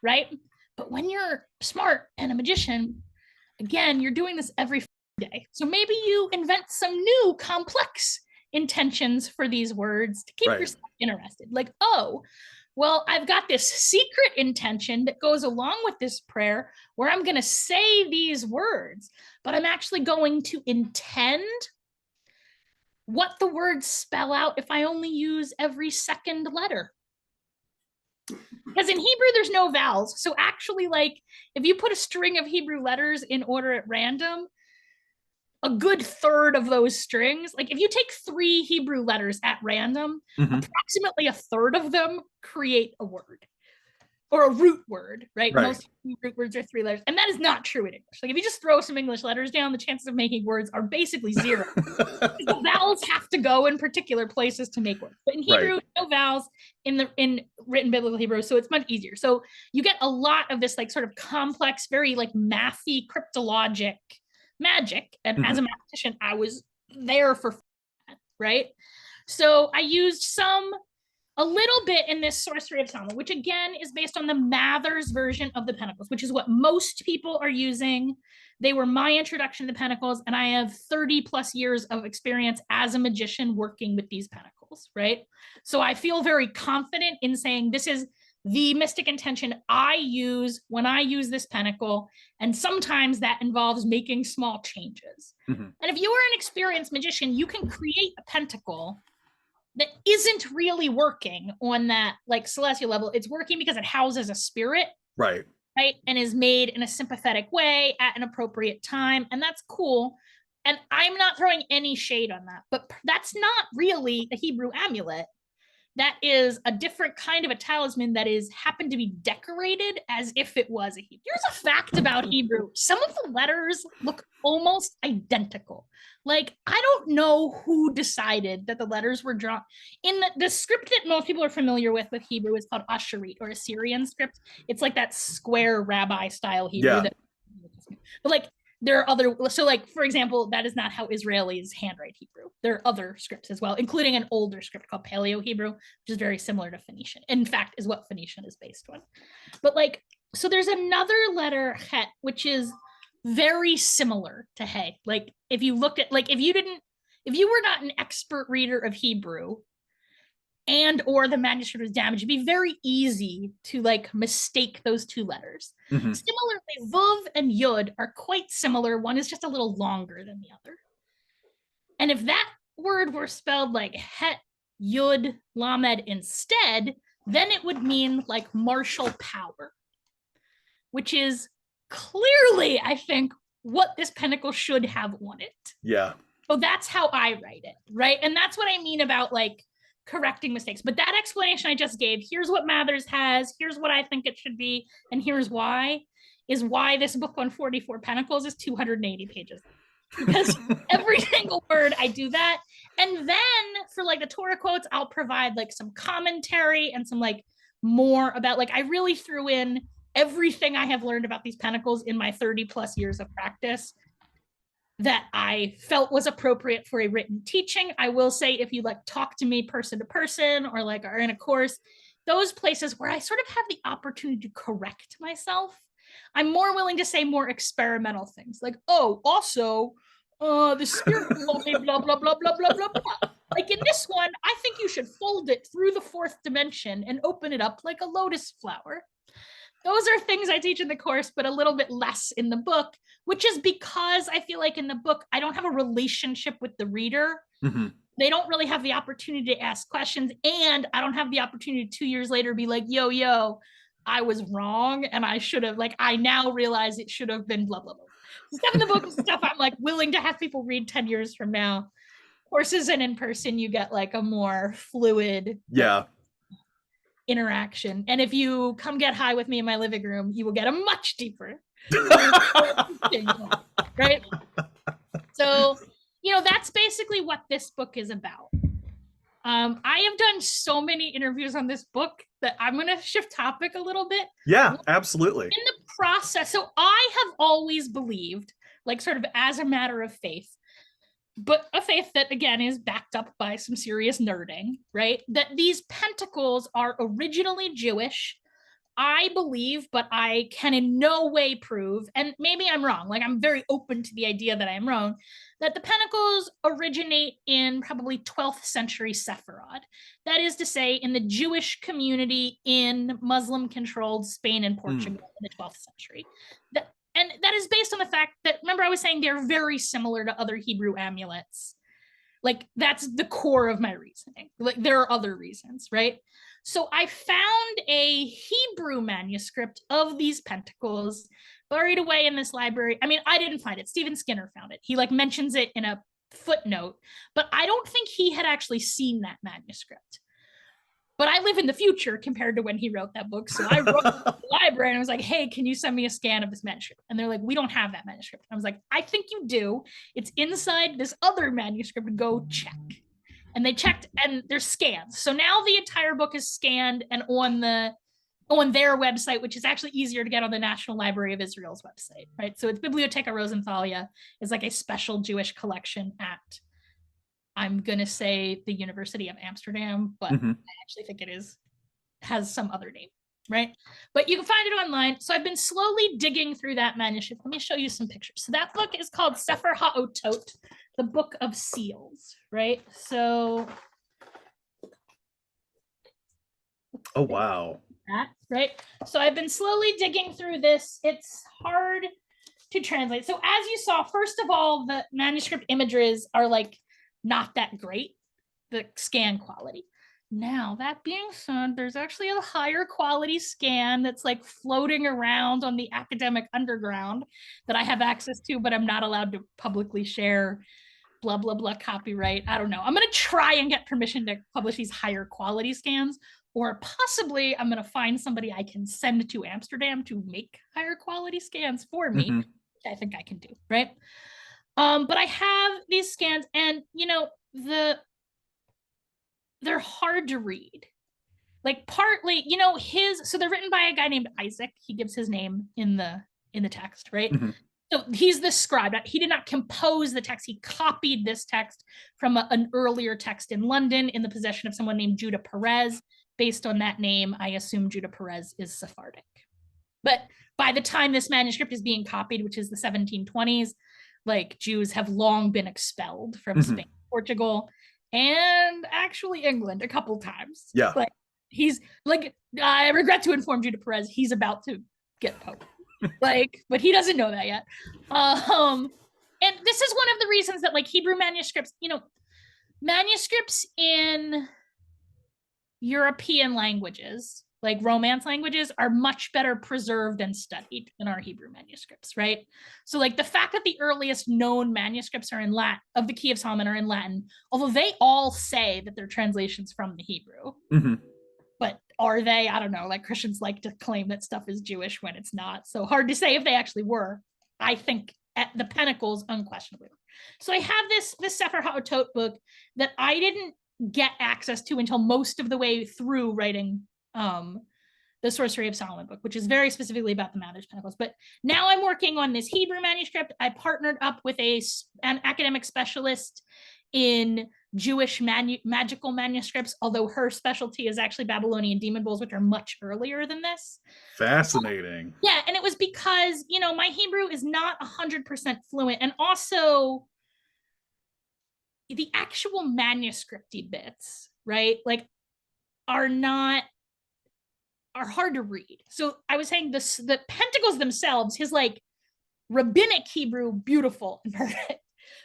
right? But when you're smart and a magician, again, you're doing this every day. So maybe you invent some new complex intentions for these words to keep yourself interested. Like, oh, well, I've got this secret intention that goes along with this prayer where I'm going to say these words, but I'm actually going to intend what the words spell out if I only use every second letter. Because in Hebrew, there's no vowels. So actually, like, if you put a string of Hebrew letters in order at random, a good third of those strings, like if you take 3 Hebrew letters at random, approximately a third of them create a word or a root word, right? Most root words are 3 letters, and that is not true in English. Like if you just throw some English letters down, the chances of making words are basically 0. The vowels have to go in particular places to make words. But in Hebrew, no vowels in written biblical Hebrew, so it's much easier. So you get a lot of this like sort of complex, very like mathy, cryptologic magic, and as a mathematician I was there for that, right? So I used some a little bit in this Sorcery of Solomon, which again is based on the Mathers version of the Pentacles, which is what most people are using. They were my introduction to the Pentacles, and I have 30 plus years of experience as a magician working with these Pentacles, right? So I feel very confident in saying this is the mystic intention I use when I use this Pentacle, and sometimes that involves making small changes. Mm-hmm. And if you are an experienced magician, you can create a Pentacle that isn't really working on that like celestial level. It's working because it houses a spirit, right, and is made in a sympathetic way at an appropriate time, and that's cool. And I'm not throwing any shade on that, but that's not really a Hebrew amulet. That is a different kind of a talisman that is happened to be decorated as if it was a Hebrew. Here's a fact about Hebrew. Some of the letters look almost identical. Like, I don't know who decided that the letters were drawn. In the script that most people are familiar with Hebrew is called Asherit, or Assyrian script. It's like that square rabbi style Hebrew. Yeah. But like, there are other, so like, for example, that is not how Israelis handwrite Hebrew. There are other scripts as well, including an older script called Paleo Hebrew, which is very similar to Phoenician. In fact, is what Phoenician is based on. But like, so there's another letter, Het, which is very similar to He. Like, if you looked at, like, if you were not an expert reader of Hebrew, and or the manuscript was damaged, it'd be very easy to like mistake those two letters. Mm-hmm. Similarly, Vav and Yud are quite similar. One is just a little longer than the other. And if that word were spelled like Het, Yud, Lamed instead, then it would mean like martial power, which is clearly, I think, what this Pentacle should have on it. Yeah. So that's how I write it, right? And that's what I mean about like correcting mistakes. But that explanation I just gave, here's what Mathers has, here's what I think it should be, and here's why, is why this book on 44 Pentacles is 280 pages. Because every single word I do that. And then for like the Torah quotes, I'll provide like some commentary and some like more about, like, I really threw in everything I have learned about these Pentacles in my 30 plus years of practice that I felt was appropriate for a written teaching. I will say, if you like talk to me person to person or like are in a course, those places where I sort of have the opportunity to correct myself, I'm more willing to say more experimental things like, oh, also, the spirit blah, blah, blah, blah, blah, blah, blah, blah. Like in this one, I think you should fold it through the fourth dimension and open it up like a lotus flower. Those are things I teach in the course, but a little bit less in the book, which is because I feel like in the book, I don't have a relationship with the reader. Mm-hmm. They don't really have the opportunity to ask questions. And I don't have the opportunity 2 years later to be like, yo, I was wrong. And I should have, like, I now realize it should have been blah, blah, blah. Stuff in the book is stuff I'm like willing to have people read 10 years from now. Courses and in person, you get like a more fluid, interaction. And if you come get high with me in my living room, you will get a much deeper right? So, that's basically what this book is about. I have done so many interviews on this book that I'm going to shift topic a little bit. Yeah, absolutely. In the process, so I have always believed, like sort of as a matter of faith, but a faith that, again, is backed up by some serious nerding, right? That these Pentacles are originally Jewish. I believe, but I can in no way prove, and maybe I'm wrong, like I'm very open to the idea that I'm wrong, that the Pentacles originate in probably 12th century Sepharad. That is to say, in the Jewish community in Muslim-controlled Spain and Portugal in the 12th century. And that is based on the fact that, remember I was saying they're very similar to other Hebrew amulets. Like, that's the core of my reasoning. Like, there are other reasons, right? So I found a Hebrew manuscript of these Pentacles buried away in this library. I mean, I didn't find it. Stephen Skinner found it. He like mentions it in a footnote, but I don't think he had actually seen that manuscript. But I live in the future compared to when he wrote that book. So I wrote to the library and I was like, hey, can you send me a scan of this manuscript? And they're like, we don't have that manuscript. And I was like, I think you do. It's inside this other manuscript. Go check. And they checked and there's scans. So now the entire book is scanned and on their website, which is actually easier to get on the National Library of Israel's website, right? So it's Bibliotheca Rosenthalia is like a special Jewish collection at I'm gonna say the University of Amsterdam, but Mm-hmm. I actually think it has some other name, right? But you can find it online. So I've been slowly digging through that manuscript. Let me show you some pictures. So that book is called Sefer H'Otot, the Book of Seals, right? So Oh, wow. that, right? So I've been slowly digging through this. It's hard to translate. So as you saw, first of all, the manuscript images are like not that great, the scan quality. Now, that being said, there's actually a higher quality scan that's like floating around on the academic underground that I have access to, but I'm not allowed to publicly share. Blah, blah, blah, copyright. I don't know. I'm going to try and get permission to publish these higher quality scans, or possibly I'm going to find somebody I can send to Amsterdam to make higher quality scans for me, Mm-hmm. which I think I can do, right? But I have these scans, and they're hard to read. Like partly, so they're written by a guy named Isaac. He gives his name in the text, right? Mm-hmm. So he's the scribe. He did not compose the text. He copied this text from an earlier text in London in the possession of someone named Judah Perez. Based on that name, I assume Judah Perez is Sephardic. But by the time this manuscript is being copied, which is the 1720s, like Jews have long been expelled from Mm-hmm. Spain, Portugal, and actually England a couple times. Yeah. Like he's like, I regret to inform Judah Perez, he's about to get poked. Like, but he doesn't know that yet. And this is one of the reasons that like Hebrew manuscripts, manuscripts in European languages, like Romance languages, are much better preserved and studied than our Hebrew manuscripts, right? So like the fact that the earliest known manuscripts are in Latin, of the Key of Solomon, are in Latin, although they all say that they're translations from the Hebrew. Mm-hmm. But are they? I don't know. Like Christians like to claim that stuff is Jewish when it's not. So hard to say if they actually were. I think at the Pentacles, unquestionably. So I have this Sefer H'Otot book that I didn't get access to until most of the way through writing the Sorcery of Solomon book, which is very specifically about the Mother's Pentacles. But now I'm working on this Hebrew manuscript. I partnered up with an academic specialist in Jewish magical manuscripts, although her specialty is actually Babylonian demon bowls, which are much earlier than this. Fascinating. Yeah, and it was because, my Hebrew is not 100% fluent, and also the actual manuscripty bits, right, like are hard to read. So I was saying the Pentacles themselves, his like rabbinic Hebrew, beautiful and perfect,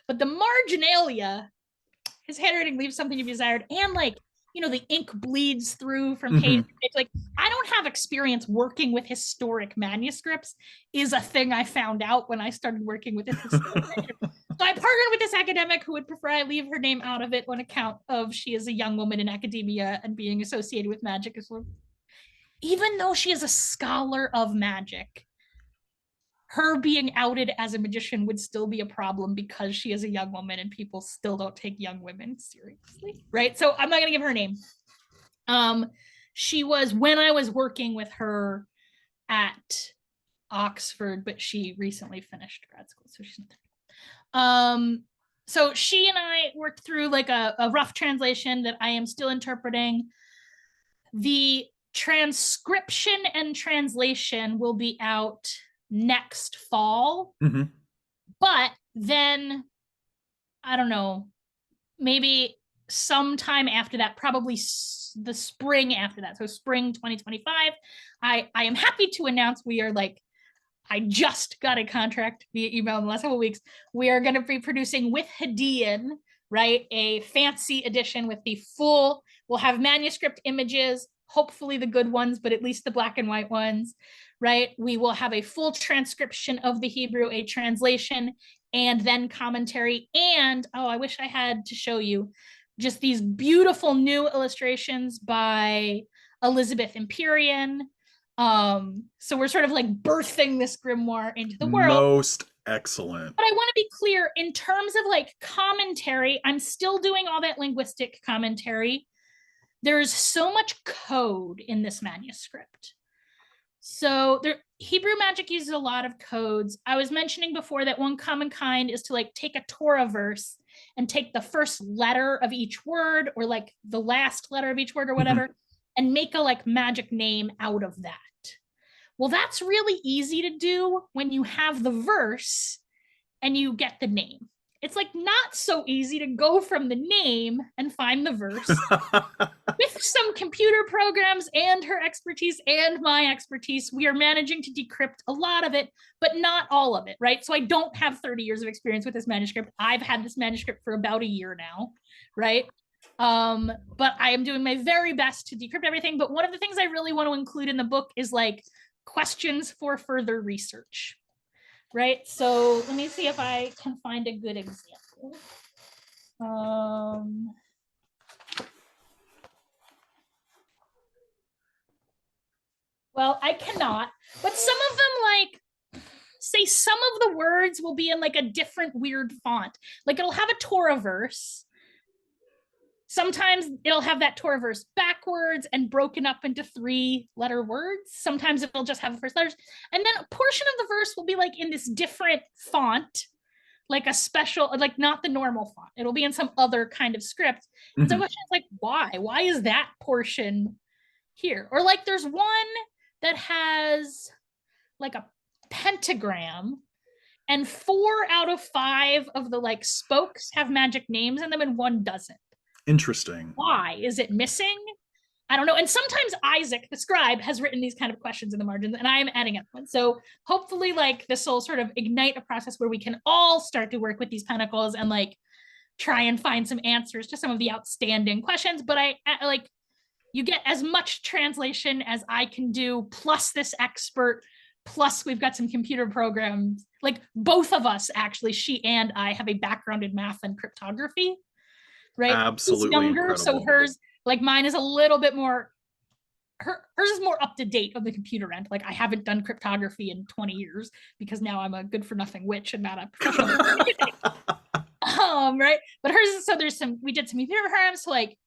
but the marginalia, his handwriting leaves something to be desired, and like the ink bleeds through from page to page. Like I don't have experience working with historic manuscripts is a thing I found out when I started working with this historic manuscript. So I partnered with this academic who would prefer I leave her name out of it on account of she is a young woman in academia and being associated with magic as well. Even though she is a scholar of magic, her being outed as a magician would still be a problem because she is a young woman and people still don't take young women seriously, right? So I'm not going to give her a name. She was, when I was working with her at Oxford, but she recently finished grad school, so she's not. So she and I worked through like a rough translation that I am still interpreting. The transcription and translation will be out next fall. Mm-hmm. But then, I don't know, maybe sometime after that, probably the spring after that, so spring 2025, I am happy to announce we are like, I just got a contract via email in the last couple of weeks. We are going to be producing with Hadean, right, a fancy edition with the full, we'll have manuscript images, hopefully the good ones, but at least the black and white ones, right? We will have a full transcription of the Hebrew, a translation, and then commentary. And, oh, I wish I had to show you just these beautiful new illustrations by Elizabeth Empyrean. So we're sort of like birthing this grimoire into the world. Most excellent. But I want to be clear, in terms of like commentary, I'm still doing all that linguistic commentary. There's so much code in this manuscript. So Hebrew magic uses a lot of codes. I was mentioning before that one common kind is to like take a Torah verse and take the first letter of each word or like the last letter of each word or whatever and make a like magic name out of that. Well, that's really easy to do when you have the verse and you get the name. It's like not so easy to go from the name and find the verse. With some computer programs and her expertise and my expertise, we are managing to decrypt a lot of it, but not all of it, right? So I don't have 30 years of experience with this manuscript. I've had this manuscript for about a year now, right? But I am doing my very best to decrypt everything. But one of the things I really want to include in the book is like questions for further research, right? So let me see if I can find a good example. Well, I cannot, but some of them like say some of the words will be in like a different weird font. Like it'll have a Torah verse. Sometimes it'll have that Torah verse backwards and broken up into 3-letter words. Sometimes it'll just have the first letters. And then a portion of the verse will be like in this different font, like a special, like not the normal font. It'll be in some other kind of script. And so the question is like, why? Why is that portion here? Or like there's one that has like a pentagram and 4 out of 5 of the like spokes have magic names in them and 1 doesn't. Interesting. Why? Is it missing? I don't know. And sometimes Isaac, the scribe, has written these kind of questions in the margins, and I'm adding up one. So hopefully, like, this will sort of ignite a process where we can all start to work with these pentacles and like try and find some answers to some of the outstanding questions. But I like, you get as much translation as I can do, plus this expert, plus we've got some computer programs. Like both of us, actually, she and I have a background in math and cryptography. Right? Absolutely. She's younger, incredible. so hers, like mine is a little bit more, hers is more up to date on the computer end. Like I haven't done cryptography in 20 years because now I'm a good for nothing witch and not a professional. Right? But hers is, so there's some, we did some computer programs to like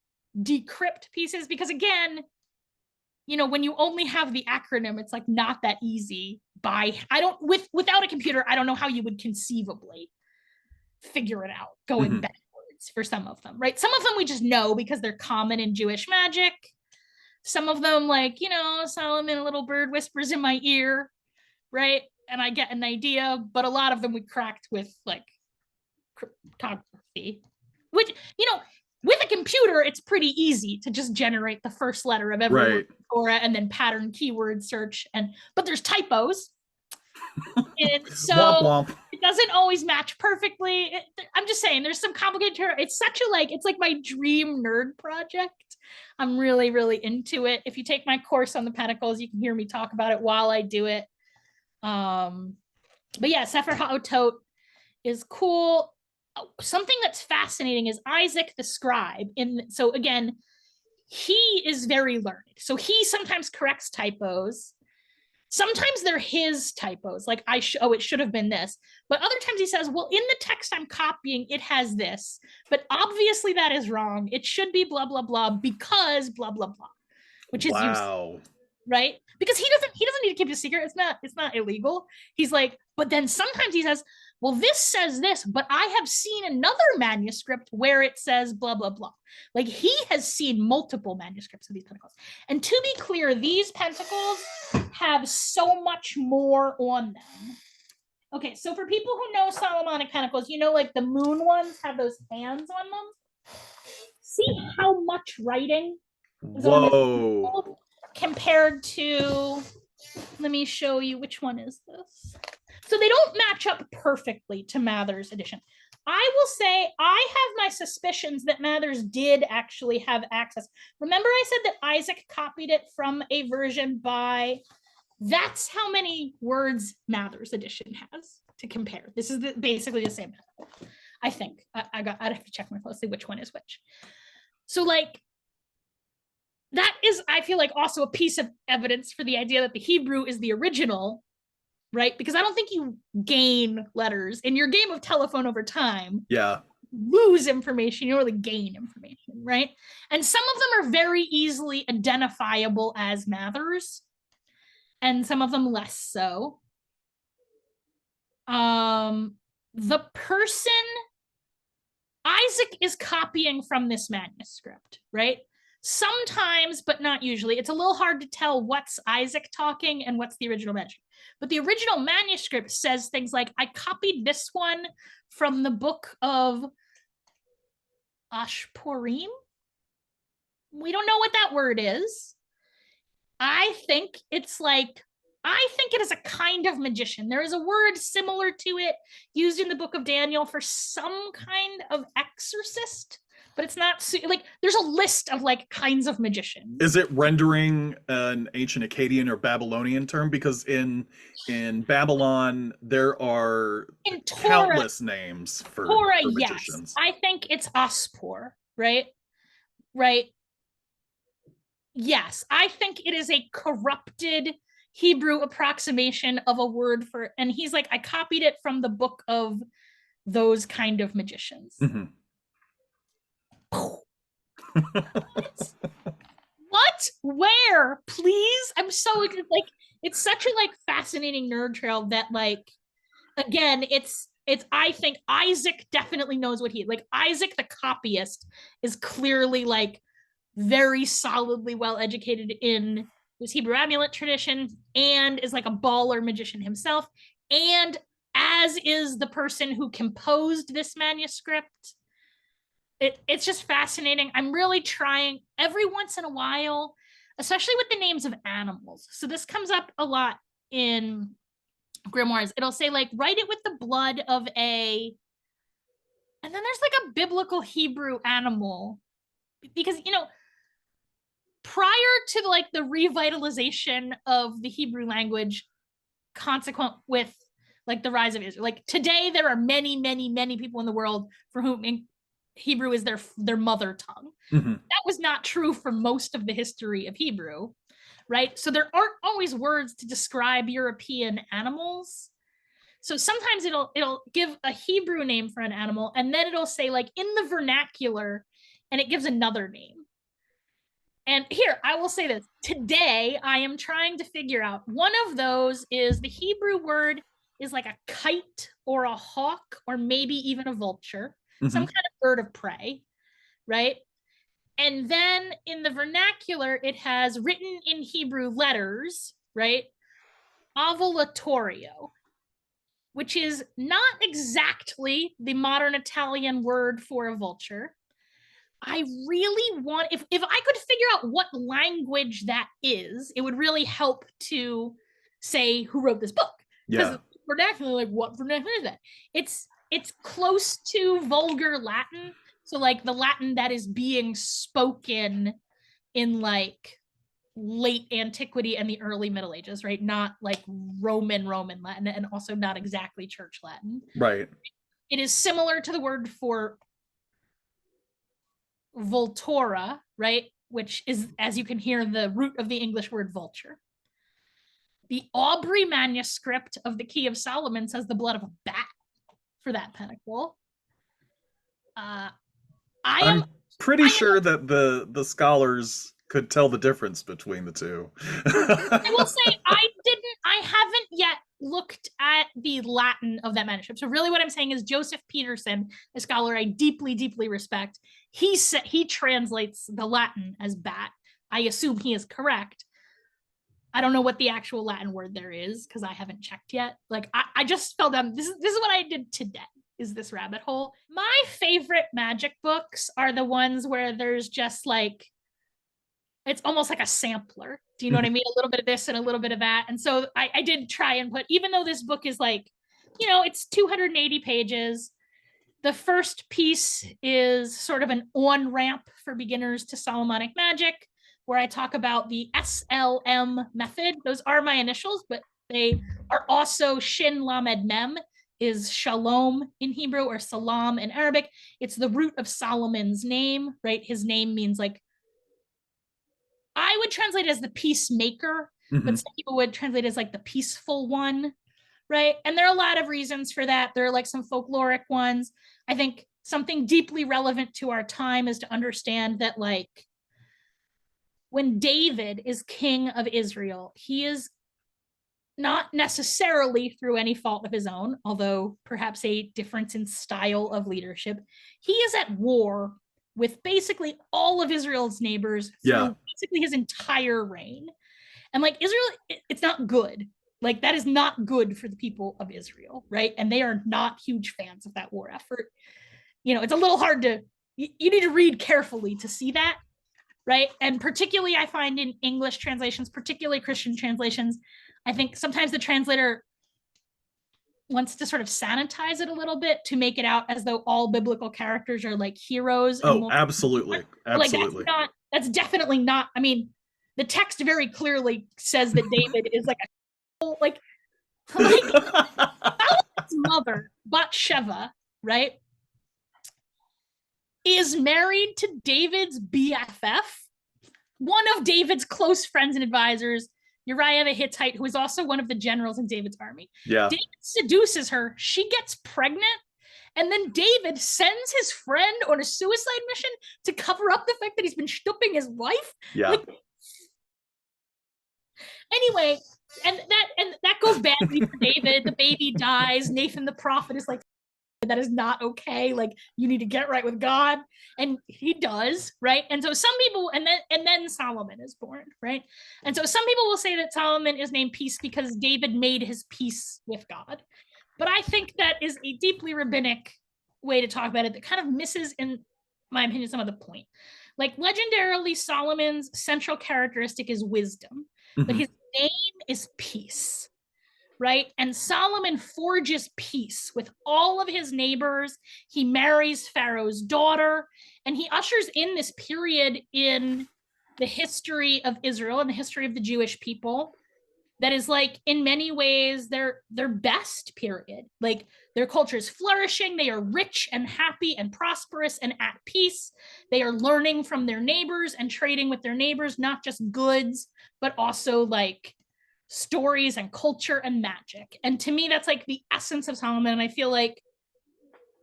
decrypt pieces because again, you know, when you only have the acronym, it's like not that easy without a computer, I don't know how you would conceivably figure it out going back for some of them, right? Some of them we just know because they're common in Jewish magic. Some of them, like, you know, Solomon, a little bird whispers in my ear, right? And I get an idea, but a lot of them we cracked with like cryptography, which, you know, with a computer, it's pretty easy to just generate the first letter of every word Torah and then pattern keyword search. But there's typos. And so womp womp. It doesn't always match perfectly. I'm just saying there's some complicated term. It's such a like, it's like my dream nerd project. I'm really, really into it. If you take my course on the Pentacles, you can hear me talk about it while I do it. But yeah, Sefer H'Otot is cool. Something that's fascinating is Isaac the scribe. So again, he is very learned. So he sometimes corrects typos. Sometimes they're his typos, like it should have been this. But other times he says, well, in the text I'm copying, it has this. But obviously that is wrong. It should be blah, blah, blah, because blah, blah, blah, which is useful, right? Because he doesn't need to keep it a secret. It's not illegal. He's like, but then sometimes he says, well, this says this, but I have seen another manuscript where it says blah, blah, blah. Like he has seen multiple manuscripts of these pentacles. And to be clear, these pentacles have so much more on them. Okay, so for people who know Solomonic pentacles, you know, like the moon ones have those hands on them. See how much writing is on this compared to, let me show you, which one is this? So they don't match up perfectly to Mather's edition. I will say I have my suspicions that Mathers did actually have access. Remember I said that Isaac copied it from a version by, that's how many words Mathers edition has to compare. This is basically the same, I think. I'd have to check more closely which one is which. So like, that is, I feel like, also a piece of evidence for the idea that the Hebrew is the original, right? Because I don't think you gain letters in your game of telephone over time. Yeah. Lose information, you don't really gain information, right? And some of them are very easily identifiable as Mathers, and some of them less so. The person Isaac is copying from this manuscript, right? Sometimes, but not usually. It's a little hard to tell what's Isaac talking and what's the original manuscript. But the original manuscript says things like, I copied this one from the book of Ashporim. We don't know what that word is. I think it is a kind of magician. There is a word similar to it used in the book of Daniel for some kind of exorcist, but it's not like there's a list of like kinds of magicians. Is it rendering an ancient Akkadian or Babylonian term? Because in Babylon there are countless names for magicians. Yes. I think it's Ospor, right? Right. Yes, I think it is a corrupted Hebrew approximation of a word for, and he's like, I copied it from the book of those kind of magicians. Mm-hmm. What? Where? Please? I'm so like, it's such a like fascinating nerd trail that like, again, it's I think Isaac definitely knows what like Isaac the copyist is clearly like very solidly well educated in this Hebrew amulet tradition and is like a baller magician himself, and as is the person who composed this manuscript. It's just fascinating. I'm really trying every once in a while, especially with the names of animals. So this comes up a lot in grimoires. It'll say like, write it with the blood of a, and then there's like a biblical Hebrew animal, because prior to like the revitalization of the Hebrew language consequent with like the rise of Israel, like today there are many people in the world for whom Hebrew is their mother tongue. Mm-hmm. That was not true for most of the history of Hebrew, right? So there aren't always words to describe European animals. So sometimes it'll give a Hebrew name for an animal, and then it'll say like in the vernacular, and it gives another name. And here, I will say this. Today, I am trying to figure out, one of those is the Hebrew word is like a kite or a hawk or maybe even a vulture, some kind of bird of prey, right? And then in the vernacular, it has written in Hebrew letters, right? Ovulatorio, which is not exactly the modern Italian word for a vulture. I really want, if I could figure out what language that is, it would really help to say who wrote this book. Because vernacular, like what vernacular is that? It's close to vulgar Latin. So like the Latin that is being spoken in like late antiquity and the early Middle Ages, right? Not like Roman Latin, and also not exactly Church Latin. Right. It is similar to the word for vultura, right? Which is, as you can hear, the root of the English word vulture. The Aubrey manuscript of the Key of Solomon says the blood of a bat for that pentacle. I'm pretty sure that the scholars could tell the difference between the two. I will say I haven't yet looked at the Latin of that manuscript. So really what I'm saying is Joseph Peterson, a scholar I deeply respect, he translates the Latin as bat. I assume he is correct. I don't know what the actual Latin word there is because I haven't checked yet. Like I just fell down. This is what I did today, is this rabbit hole. My favorite magic books are the ones where there's just like, it's almost like a sampler. Do you know what I mean? A little bit of this and a little bit of that. And so I did try and put, even though this book is like, it's 280 pages. The first piece is sort of an on-ramp for beginners to Solomonic magic, where I talk about the SLM method. Those are my initials, but they are also Shin Lamed Mem is shalom in Hebrew, or salam in Arabic. It's the root of Solomon's name, right? His name means like, I would translate it as the peacemaker, but some people would translate it as like the peaceful one, right? And there are a lot of reasons for that. There are like some folkloric ones. I think something deeply relevant to our time is to understand that like when David is king of Israel, he is not necessarily through any fault of his own, although perhaps a difference in style of leadership. He is at war with basically all of Israel's neighbors through basically his entire reign. And like Israel, it's not good. Like that is not good for the people of Israel, right? And they are not huge fans of that war effort. You know, it's a little hard to, you need to read carefully to see that, right? And particularly I find in English translations, particularly Christian translations, I think sometimes the translator wants to sort of sanitize it a little bit to make it out as though all biblical characters are like heroes. Oh, absolutely. Absolutely. Like that's definitely not, I mean, the text very clearly says that David is like a, like Solomon's mother, Bathsheba, right, is married to David's BFF, one of David's close friends and advisors, Uriah the Hittite, who is also one of the generals in David's army. Yeah. David seduces her. She gets pregnant. And then David sends his friend on a suicide mission to cover up the fact that he's been stooping his wife. Yeah. Like, anyway, and that goes badly for David. The baby dies. Nathan the prophet is like, that is not okay. Like, you need to get right with God. And he does, right? And so some people, and then Solomon is born, right? And so some people will say that Solomon is named Peace because David made his peace with God. But I think that is a deeply rabbinic way to talk about it that kind of misses, in my opinion, some of the point. Like, legendarily, Solomon's central characteristic is wisdom, but his name is peace, right? And Solomon forges peace with all of his neighbors. He marries Pharaoh's daughter, and he ushers in this period in the history of Israel and the history of the Jewish people that is, like, in many ways their best period. Like, their culture is flourishing. They are rich and happy and prosperous and at peace. They are learning from their neighbors and trading with their neighbors, not just goods, but also like stories and culture and magic. And to me, that's like the essence of Solomon. And I feel like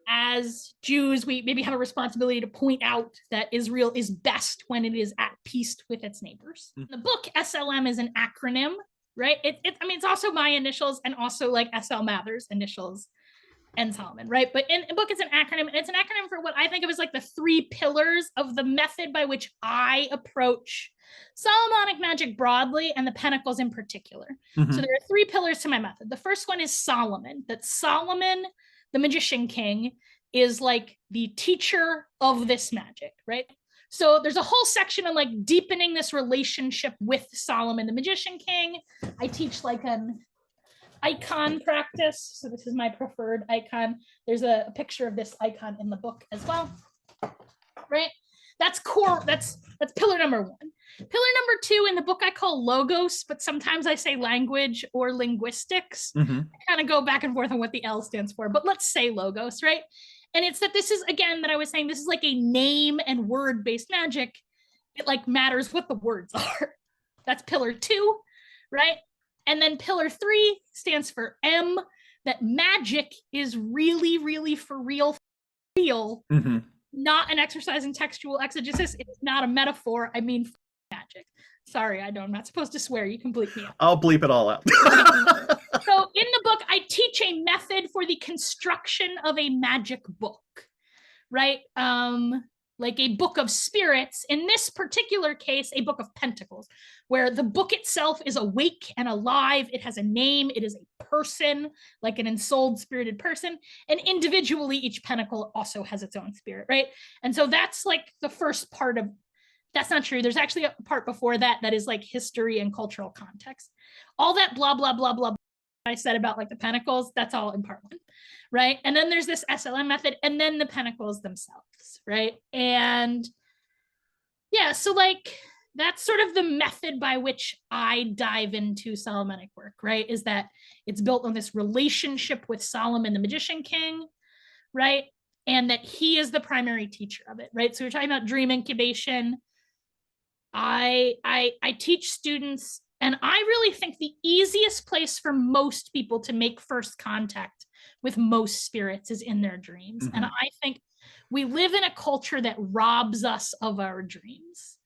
as Jews, we maybe have a responsibility to point out that Israel is best when it is at peace with its neighbors. The book SLM is an acronym, right? I mean, it's also my initials and also like SL Mather's initials and Solomon, right? But in the book, it's an acronym, and it's an acronym for what I think of as like the 3 pillars of the method by which I approach Solomonic magic broadly and the Pentacles in particular. So there are 3 pillars to my method. The first one is Solomon, that Solomon, the magician king, is like the teacher of this magic, right? So there's a whole section on like deepening this relationship with Solomon, the magician king. I teach like an icon practice. So this is my preferred icon. There's a picture of this icon in the book as well, right? That's core, that's pillar number 1. Pillar number 2 in the book I call logos, but sometimes I say language or linguistics. I kind of go back and forth on what the L stands for, but let's say logos, right? And it's that this is, again, that I was saying, this is like a name and word-based magic. It like matters what the words are. That's pillar 2, right? And then pillar 3 stands for M, that magic is really, really for real, not an exercise in textual exegesis. It's not a metaphor. I mean magic. Sorry, I'm not supposed to swear. You can bleep me out. I'll bleep it all out. So in the book, I teach a method for the construction of a magic book, right? Like a book of spirits, in this particular case, a book of pentacles, where the book itself is awake and alive. It has a name. It is a person, like an ensouled, spirited person. And individually, each pentacle also has its own spirit, right? And so that's like the first part of, that's not true. There's actually a part before that that is like history and cultural context. All that blah, blah, blah, blah, I said about like the pentacles, that's all in part 1, right? And then there's this SLM method, and then the pentacles themselves, right? And yeah, so like that's sort of the method by which I dive into Solomonic work, right? Is that it's built on this relationship with Solomon, the magician king, right? And that he is the primary teacher of it, right? So we're talking about dream incubation. I teach students, and I really think the easiest place for most people to make first contact with most spirits is in their dreams. And I think we live in a culture that robs us of our dreams,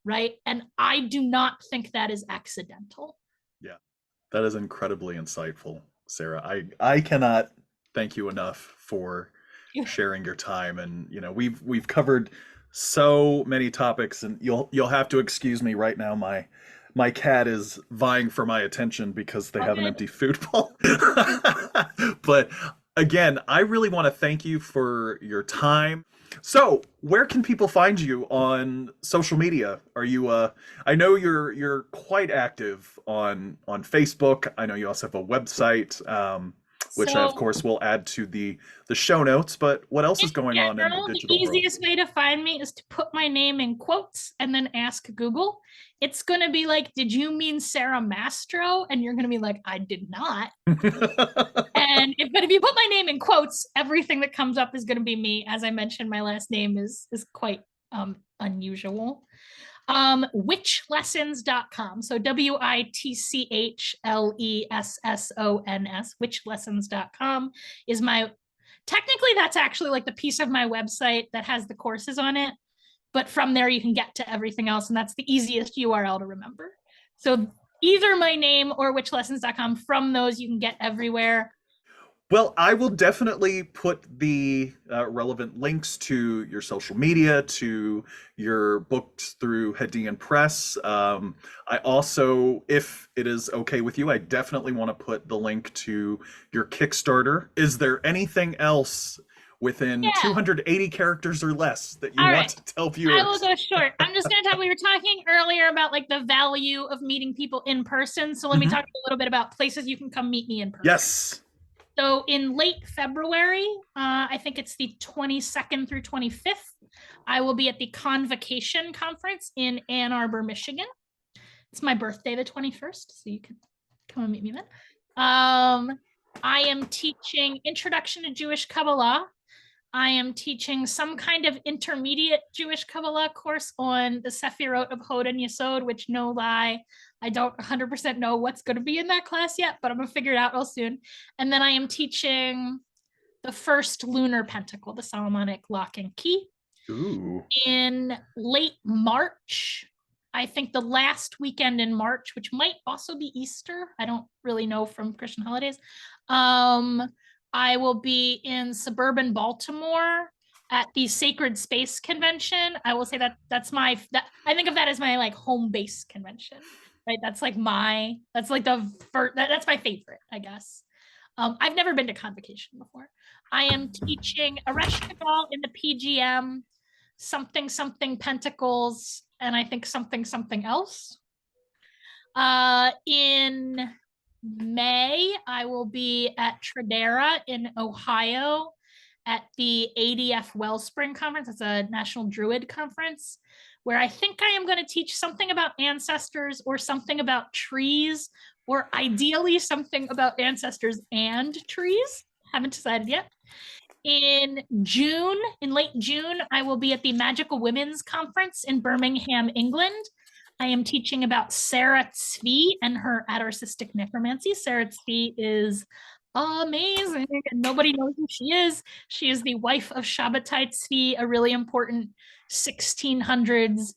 right? And I do not think that is accidental. Yeah, That is incredibly insightful, Sarah. I cannot thank you enough for sharing your time. And we've covered so many topics, and you'll have to excuse me right now. My cat is vying for my attention because they have an Okay. empty food bowl. But again, I really want to thank you for your time. So, where can people find you on social media? Are you I know you're quite active on Facebook. I know you also have a website, which I of So course will add to the show notes, but what else in is going on in the general, the digital world? easiest way to find me is to put my name in quotes and then ask Google. It's going to be like, did you mean Sara Mastro? And you're going to be like, I did not. But if you put my name in quotes, everything that comes up is going to be me. As I mentioned, my last name is quite unusual. Witchlessons.com. So WITCHLESSONS, witchlessons.com is my, technically that's actually like the piece of my website that has the courses on it. But from there you can get to everything else, and that's the easiest URL to remember. So either my name or witchlessons.com, from those you can get everywhere. Well, I will definitely put the relevant links to your social media, to your books through Hadean Press. I also, if it is okay with you, I definitely want to put the link to your Kickstarter. Is there anything else within Yeah. 280 characters or less that you All want right. to tell viewers? I will go short. I'm just going to talk. We were talking earlier about like the value of meeting people in person. So let me talk a little bit about places you can come meet me in person. Yes. So in late February, I think it's the 22nd through 25th, I will be at the Convocation Conference in Ann Arbor, Michigan. It's my birthday, the 21st, so you can come and meet me then. I am teaching Introduction to Jewish Kabbalah. I am teaching some kind of intermediate Jewish Kabbalah course on the Sefirot of Hod and Yesod, which, no lie, I don't 100% know what's going to be in that class yet, but I'm going to figure it out real soon. And then I am teaching the first lunar pentacle, the Solomonic lock and key. Ooh. In late March, I think the last weekend in March, which might also be Easter, I don't really know from Christian holidays, I will be in suburban Baltimore at the Sacred Space Convention. I will say that I think of that as my like home base convention, right? That's like that's my favorite, I guess. I've never been to Convocation before. I am teaching Aresh Chagall in the PGM, something Pentacles, and I think something else. In May, I will be at Tradera in Ohio at the ADF Wellspring Conference. It's a National Druid Conference where I think I am going to teach something about ancestors or something about trees, or ideally something about ancestors and trees. Haven't decided yet. In late June, I will be at the Magical Women's Conference in Birmingham, England. I am teaching about Sara Tzvi and her Adorsistic necromancy. Sara Tzvi is amazing, and nobody knows who she is. She is the wife of Shabbatai Tzvi, a really important 1600s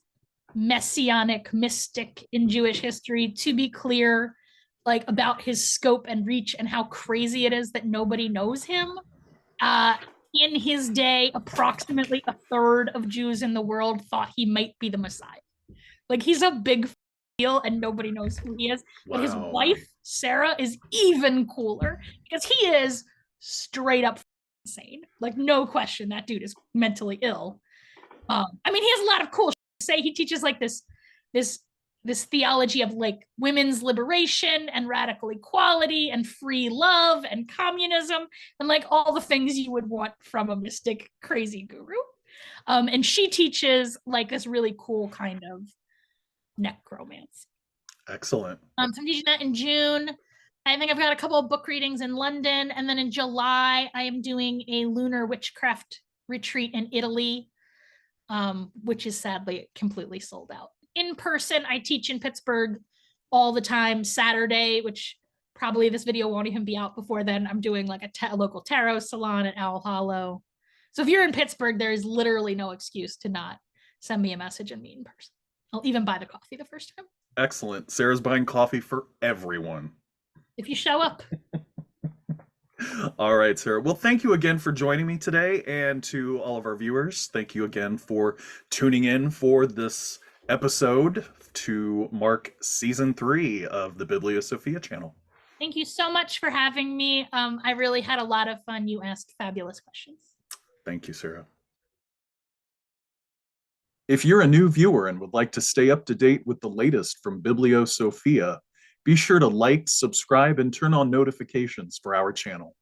messianic mystic in Jewish history. To be clear, like about his scope and reach and how crazy it is that nobody knows him. In his day, approximately a third of Jews in the world thought he might be the Messiah. Like, he's a big deal and nobody knows who he is. Wow. But his wife, Sarah, is even cooler because he is straight up insane. Like, no question, that dude is mentally ill. I mean, he has a lot of cool shit to say. He teaches like this theology of like women's liberation and radical equality and free love and communism and like all the things you would want from a mystic crazy guru. And she teaches like this really cool kind of necromancy. Excellent. So I'm teaching that in June. I think I've got a couple of book readings in London, and then in July I am doing a lunar witchcraft retreat in Italy, which is sadly completely sold out. In person, I teach in Pittsburgh all the time. Saturday, which probably this video won't even be out before then, I'm doing like a local tarot salon at Owl Hollow. So if you're in Pittsburgh, there is literally no excuse to not send me a message and meet in person. I'll even buy the coffee the first time. Excellent. Sarah's buying coffee for everyone. if you show up. All right, sir. Well, thank you again for joining me today, and to all of our viewers, thank you again for tuning in for this episode to mark season 3 of the BiblioSophia channel. Thank you so much for having me. I really had a lot of fun. You asked fabulous questions. Thank you, Sara. If you're a new viewer and would like to stay up to date with the latest from BiblioSophia, be sure to like, subscribe, and turn on notifications for our channel.